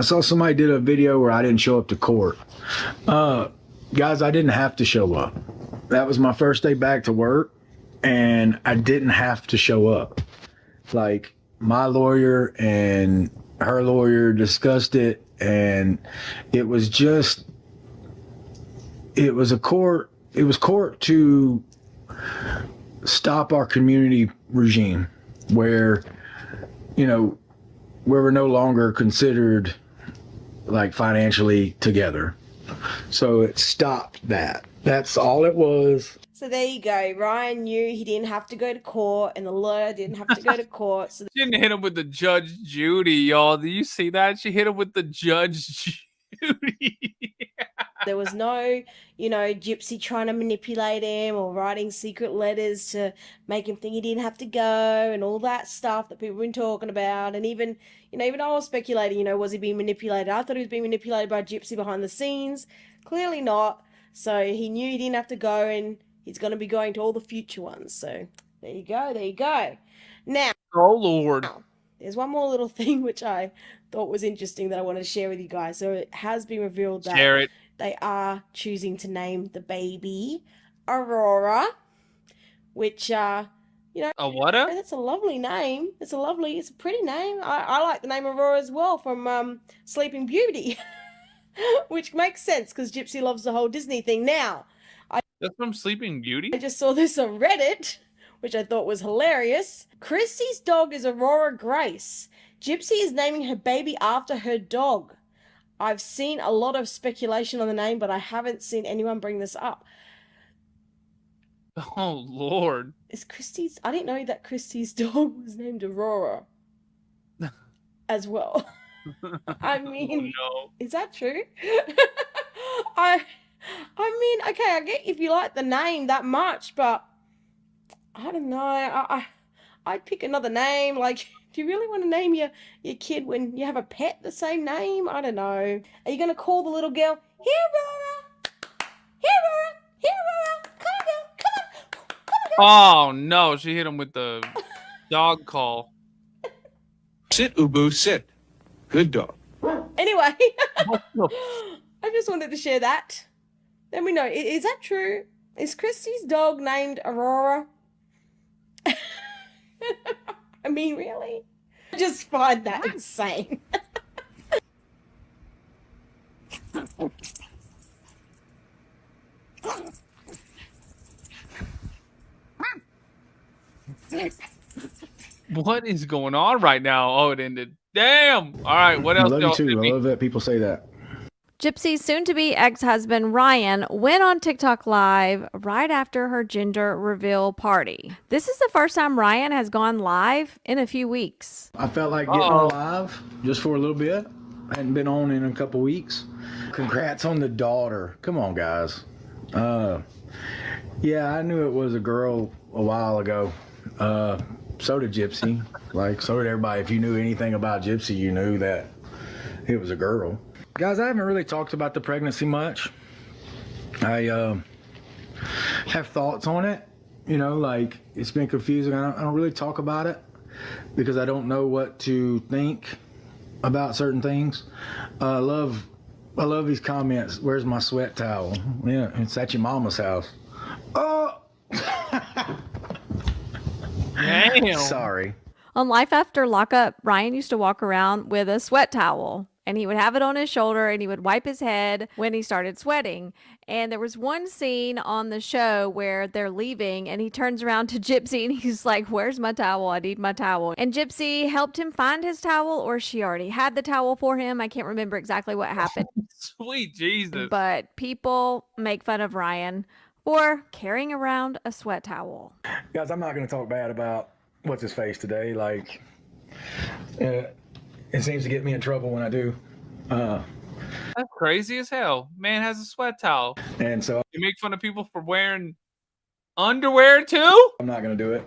saw somebody did a video where I didn't show up to court. Guys, I didn't have to show up. That was my first day back to work, and I didn't have to show up. My lawyer and her lawyer discussed it, and it was court to stop our community regime where, you know, where we're no longer considered financially together. So it stopped that. That's all it was. So there you go. Ryan knew he didn't have to go to court, and the lawyer didn't have to go to court. So She didn't hit him with the Judge Judy, y'all. Do you see that? She hit him with the Judge Judy. there was no, you know, Gypsy trying to manipulate him or writing secret letters to make him think he didn't have to go and all that stuff that people have been talking about. And even, you know, even I was speculating, you know, was he being manipulated? I thought he was being manipulated by Gypsy behind the scenes. Clearly not. So he knew he didn't have to go, and he's going to be going to all the future ones. So there you go. There you go. Now, oh Lord, there's one more little thing which I thought was interesting that I wanted to share with you guys. So it has been revealed that they are choosing to name the baby Aurora, which, you know, that's a lovely name. It's a pretty name. I like the name Aurora as well from Sleeping Beauty, which makes sense because Gypsy loves the whole Disney thing. Now, that's from Sleeping Beauty? I just saw this on Reddit, which I thought was hilarious. Krusty's dog is Aurora Grace. Gypsy is naming her baby after her dog. I've seen a lot of speculation on the name, but I haven't seen anyone bring this up. Oh, Lord. I didn't know that Krusty's dog was named Aurora as well. I mean, oh, no. Is that true? I mean, okay, I get if you like the name that much, but I don't know. I'd pick another name. Like, do you really want to name your kid when you have a pet the same name? I don't know. Are you going to call the little girl, here, Aurora? Here, Aurora? Here, Aurora? Come on, girl. Come on. Come on, girl. Oh, no. She hit him with the dog call. Sit, Ubu, sit. Good dog. Anyway, I just wanted to share that. Let me know. Is that true? Is Krusty's dog named Aurora? I mean, really? I just find that insane. What is going on right now? Oh, it ended. Damn. All right. What I else? love you y'all too. sent I me? love that people say that. Gypsy's soon-to-be ex-husband Ryan went on TikTok Live right after her gender reveal party. This is the first time Ryan has gone live in a few weeks. I felt like getting on live just for a little bit. I hadn't been on in a couple weeks. Congrats on the daughter. Come on, guys. Yeah, I knew it was a girl a while ago. So did Gypsy. Like, so did everybody. If you knew anything about Gypsy, you knew that it was a girl. Guys, I haven't really talked about the pregnancy much. I have thoughts on it. You know, like, it's been confusing. I don't really talk about it because I don't know what to think about certain things. I love these comments. Where's my sweat towel? Yeah, it's at your mama's house. Oh! Damn. Sorry. On Life After Lockup, Ryan used to walk around with a sweat towel. And he would have it on his shoulder and he would wipe his head when he started sweating. And there was one scene on the show where they're leaving and he turns around to Gypsy and he's like, where's my towel? I need my towel. And Gypsy helped him find his towel, or she already had the towel for him. I can't remember exactly what happened. Sweet Jesus. But people make fun of Ryan for carrying around a sweat towel. Guys, I'm not going to talk bad about what's his face today. Like, it seems to get me in trouble when I do. That's crazy as hell. Man has a sweat towel. And so you make fun of people for wearing underwear too? I'm not going to do it.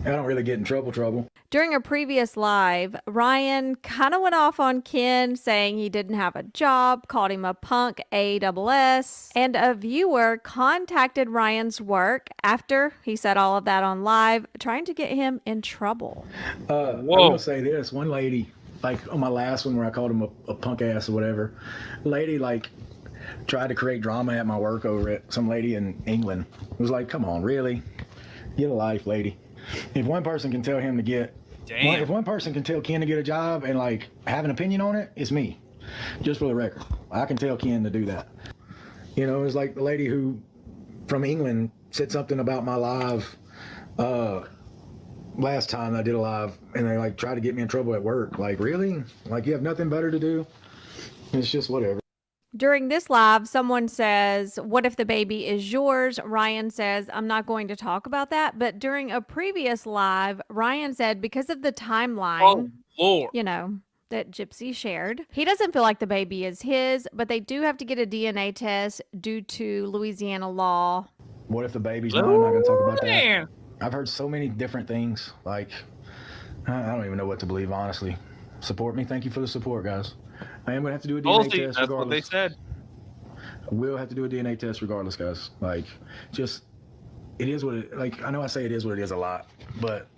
I don't really get in trouble. During a previous live, Ryan kind of went off on Ken, saying he didn't have a job, called him a punk ASS, and a viewer contacted Ryan's work after he said all of that on live, trying to get him in trouble. I will say this. One lady, like on my last one where I called him a punk ass or whatever, lady like tried to create drama at my work over it. Some lady in England was like, come on, really? Get a life, lady. If one person can tell him to get, if one person can tell Ken to get a job and like have an opinion on it, it's me. Just for the record, I can tell Ken to do that. You know, it's like the lady who from England said something about my live last time I did a live, and they like tried to get me in trouble at work. Like, really? Like, you have nothing better to do? It's just whatever. During this live, someone says, what if the baby is yours? Ryan says, I'm not going to talk about that. But during a previous live, Ryan said, because of the timeline, you know, that Gypsy shared, he doesn't feel like the baby is his, but they do have to get a DNA test due to Louisiana law. What if the baby's mine? I'm not going to talk about that. I've heard so many different things. Like, I don't even know what to believe, honestly. Support me. Thank you for the support, guys. I am going to have to do a DNA test regardless. That's what they said. I will have to do a DNA test regardless, guys. Like, just, it is what it, like, I know I say it is what it is a lot, but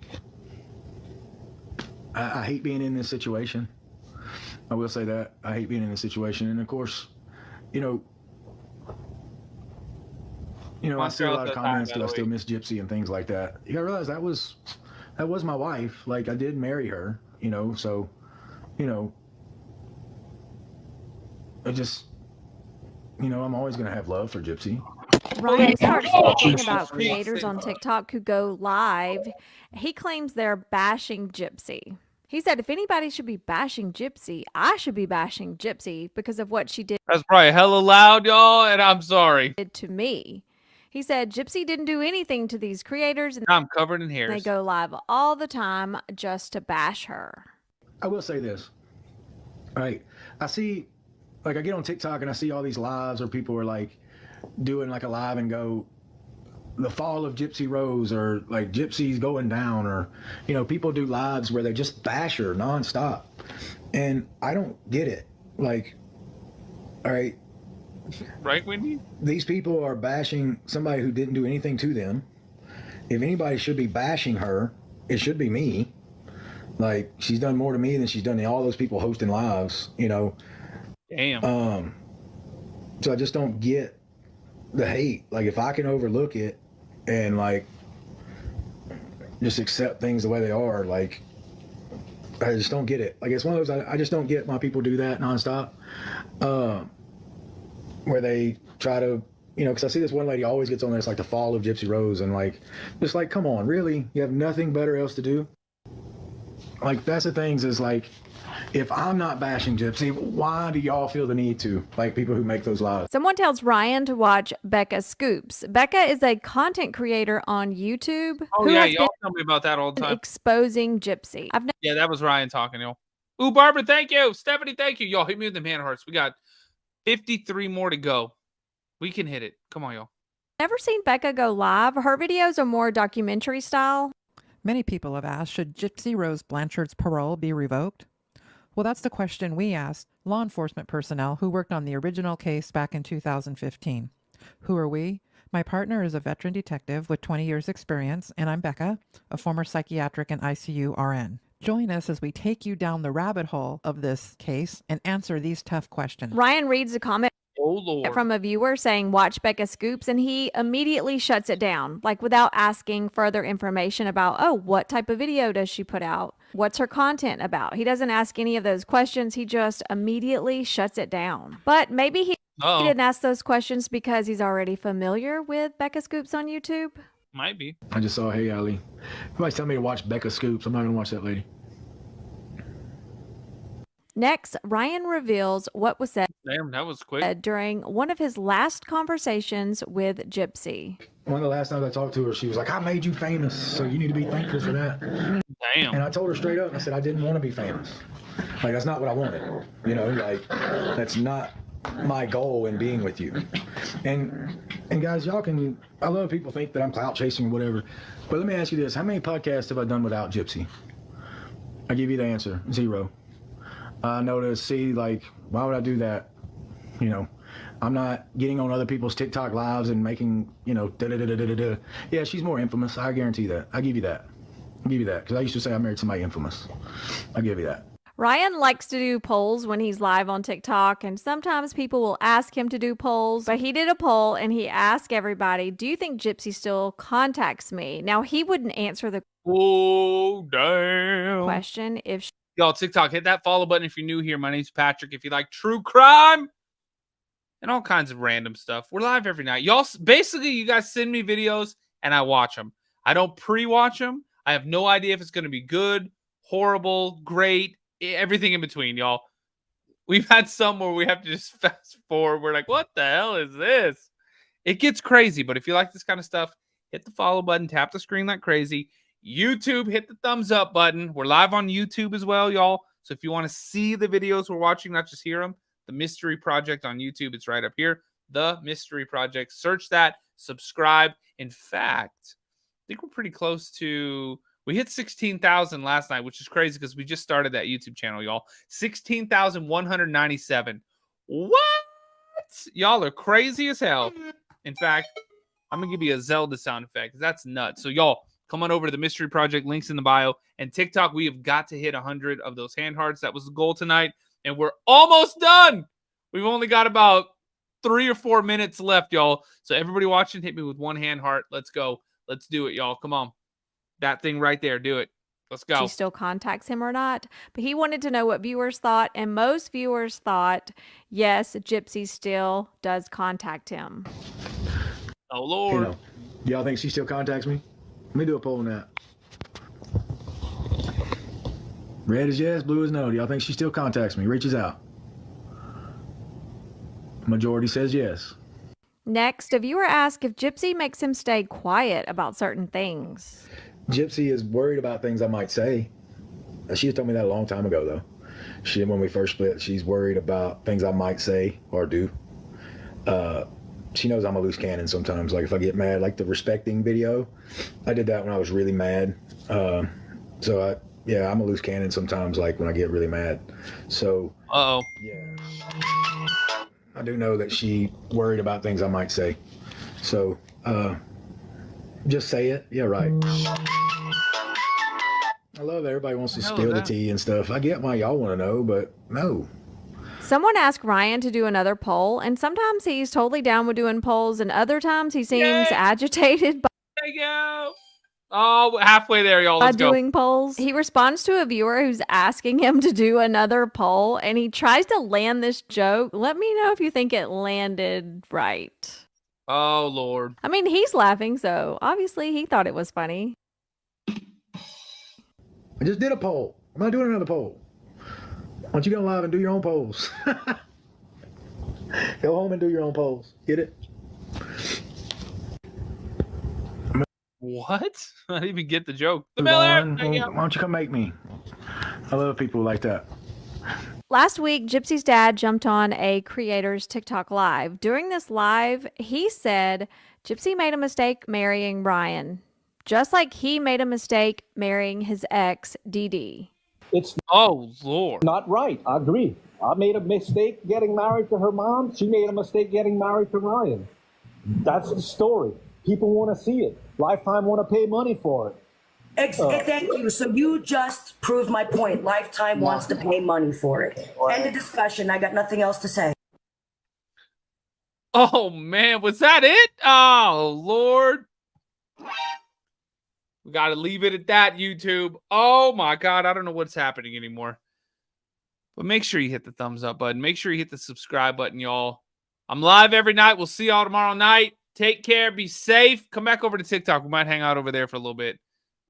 I hate being in this situation. I will say that. I hate being in this situation. And of course, you know, I see a lot of comments that I still miss Gypsy and things like that. You gotta realize that was my wife. Like, I did marry her, you know, so, you know, I just, you know, I'm always gonna have love for Gypsy. Ryan starts talking about creators on TikTok who go live. He claims they're bashing Gypsy. He said, if anybody should be bashing Gypsy, I should be bashing Gypsy because of what she did. That's probably hella loud, y'all, and I'm sorry. To me. He said, Gypsy didn't do anything to these creators. And I'm covered in hairs. They go live all the time just to bash her. I will say this. All right. I see, like, I get on TikTok and I see all these lives where people are like doing like a live and go, the fall of Gypsy Rose, or like Gypsy's going down, or, you know, people do lives where they just bash her nonstop. And I don't get it. Like, all right. Right, Wendy? These people are bashing somebody who didn't do anything to them. If anybody should be bashing her, it should be me. Like, she's done more to me than she's done to all those people hosting lives, you know. Damn. So I just don't get the hate. Like, if I can overlook it and like just accept things the way they are, like, I just don't get it. Like, it's one of those, I just don't get why people do that nonstop. Where they try to, you know, because I see this one lady always gets on there, it's like the fall of Gypsy Rose, and like, just like, come on, really? You have nothing better else to do? Like, that's the things is like, if I'm not bashing Gypsy, why do y'all feel the need to? Like, people who make those lives. Someone tells Ryan to watch Becca Scoops. Becca is a content creator on YouTube Oh, who yeah. has Y'all tell me about that all the been time. exposing Gypsy. Yeah, that was Ryan talking, y'all. Ooh, Barbara, thank you. Stephanie, thank you. Y'all, hit me with the hand hearts. We got 53 more to go. We can hit it. Come on, y'all. Never seen Becca go live. Her videos are more documentary style. Many people have asked, should Gypsy Rose Blanchard's parole be revoked? Well, that's the question we asked law enforcement personnel who worked on the original case back in 2015. Who are we? My partner is a veteran detective with 20 years experience, and I'm Becca, a former psychiatric and ICU RN. Join us as we take you down the rabbit hole of this case and answer these tough questions. Ryan reads a comment from a viewer saying, watch Becca Scoops, and he immediately shuts it down, like without asking further information about, oh, what type of video does she put out? What's her content about? He doesn't ask any of those questions. He just immediately shuts it down. But maybe he didn't ask those questions because he's already familiar with Becca Scoops on YouTube. Might be. I just saw, hey, Ali. Somebody's telling me to watch Becca Scoops. I'm not going to watch that lady. Next, Ryan reveals what was said Damn, that was quick. during one of his last conversations with Gypsy. One of the last times I talked to her, she was like, I made you famous, so you need to be thankful for that. Damn. And I told her straight up, I said, I didn't want to be famous. Like, that's not what I wanted. You know, like, that's not my goal in being with you. And guys, y'all can, I love people think that I'm clout chasing or whatever, but let me ask you this. How many podcasts have I done without Gypsy? I give you the answer, 0. I noticed, see, like, why would I do that? You know, I'm not getting on other people's TikTok lives and making, you know, da-da-da-da-da-da. Yeah, she's more infamous. I guarantee that. I give you that. I'll give you that. Because I used to say I married somebody infamous. I'll give you that. Ryan likes to do polls when he's live on TikTok, and sometimes people will ask him to do polls, but he did a poll and he asked everybody, do you think Gypsy still contacts me? Now, he wouldn't answer the question if Y'all, TikTok, hit that follow button if you're new here. My name's Patrick. If you like true crime and all kinds of random stuff, we're live every night. Y'all, basically, you guys send me videos and I watch them. I don't pre-watch them. I have no idea if it's going to be good, horrible, great, everything in between, y'all. We've had some where we have to just fast forward. We're like, what the hell is this? It gets crazy, but if you like this kind of stuff, hit the follow button, tap the screen like crazy. YouTube, hit the thumbs up button. We're live on YouTube as well, y'all. So if you want to see the videos we're watching, not just hear them, the Mystery Project on YouTube, it's right up here. The Mystery Project. Search that, subscribe. In fact, I think we're pretty close to, we hit 16,000 last night, which is crazy because we just started that YouTube channel, y'all. 16,197. What? Y'all are crazy as hell. In fact, I'm going to give you a Zelda sound effect. That's nuts. So y'all, come on over to the Mystery Project, links in the bio. And TikTok, we have got to hit 100 of those hand hearts. That was the goal tonight. And we're almost done. We've only got about 3 or 4 minutes left, y'all. So everybody watching, hit me with one hand heart. Let's go. Let's do it, y'all. Come on. That thing right there. Do it. Let's go. she still contacts him or not. But he wanted to know what viewers thought. And most viewers thought, yes, Gypsy still does contact him. Oh, Lord. You know, do y'all think she still contacts me? Let me do a poll on that. Red is yes, blue is no. Do y'all think she still contacts me, reaches out? Majority says yes. Next, a viewer asked if Gypsy makes him stay quiet about certain things. Gypsy is worried about things I might say. She told me that a long time ago, though. When we first split, she's worried about things I might say or do. She knows I'm a loose cannon sometimes. Like if I get mad, like the respecting video, I did that when I was really mad. I'm a loose cannon sometimes, like when I get really mad. So, yeah, I do know that she worried about things I might say. So, just say it. Yeah, right. I love everybody wants to spill the tea and stuff. I get why y'all want to know, but no. Someone asked Ryan to do another poll, and sometimes he's totally down with doing polls, and other times he seems agitated by There you go. Oh, halfway there, y'all. Let's go. doing polls. He responds to a viewer who's asking him to do another poll, and he tries to land this joke. Let me know if you think it landed right. Oh, Lord. I mean, he's laughing, so obviously he thought it was funny. I just did a poll. I'm not doing another poll. Why don't you go live and do your own polls? Go home and do your own polls. Get it? What? I didn't even get the joke. The Move on. Why don't you come make me? I love people like that. Last week, Gypsy's dad jumped on a creator's TikTok live. During this live, he said Gypsy made a mistake marrying Ryan, just like he made a mistake marrying his ex, Dee Dee. It's Lord, not right. I agree. I made a mistake getting married to her mom. She made a mistake getting married to Ryan. That's the story. People want to see it. Lifetime want to pay money for it. Thank you. So you just proved my point. Lifetime wants to pay money for it. End of discussion. I got nothing else to say. Oh man, was that it? Oh Lord. We got to leave it at that, YouTube. Oh my God, I don't know what's happening anymore. But make sure you hit the thumbs up button. Make sure you hit the subscribe button, y'all. I'm live every night. We'll see y'all tomorrow night. Take care. Be safe. Come back over to TikTok. We might hang out over there for a little bit.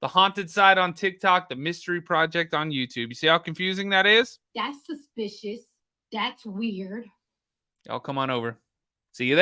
The Haunted Side on TikTok. The Mystery Project on YouTube. You see how confusing that is? That's suspicious. That's weird. Y'all come on over. See you there.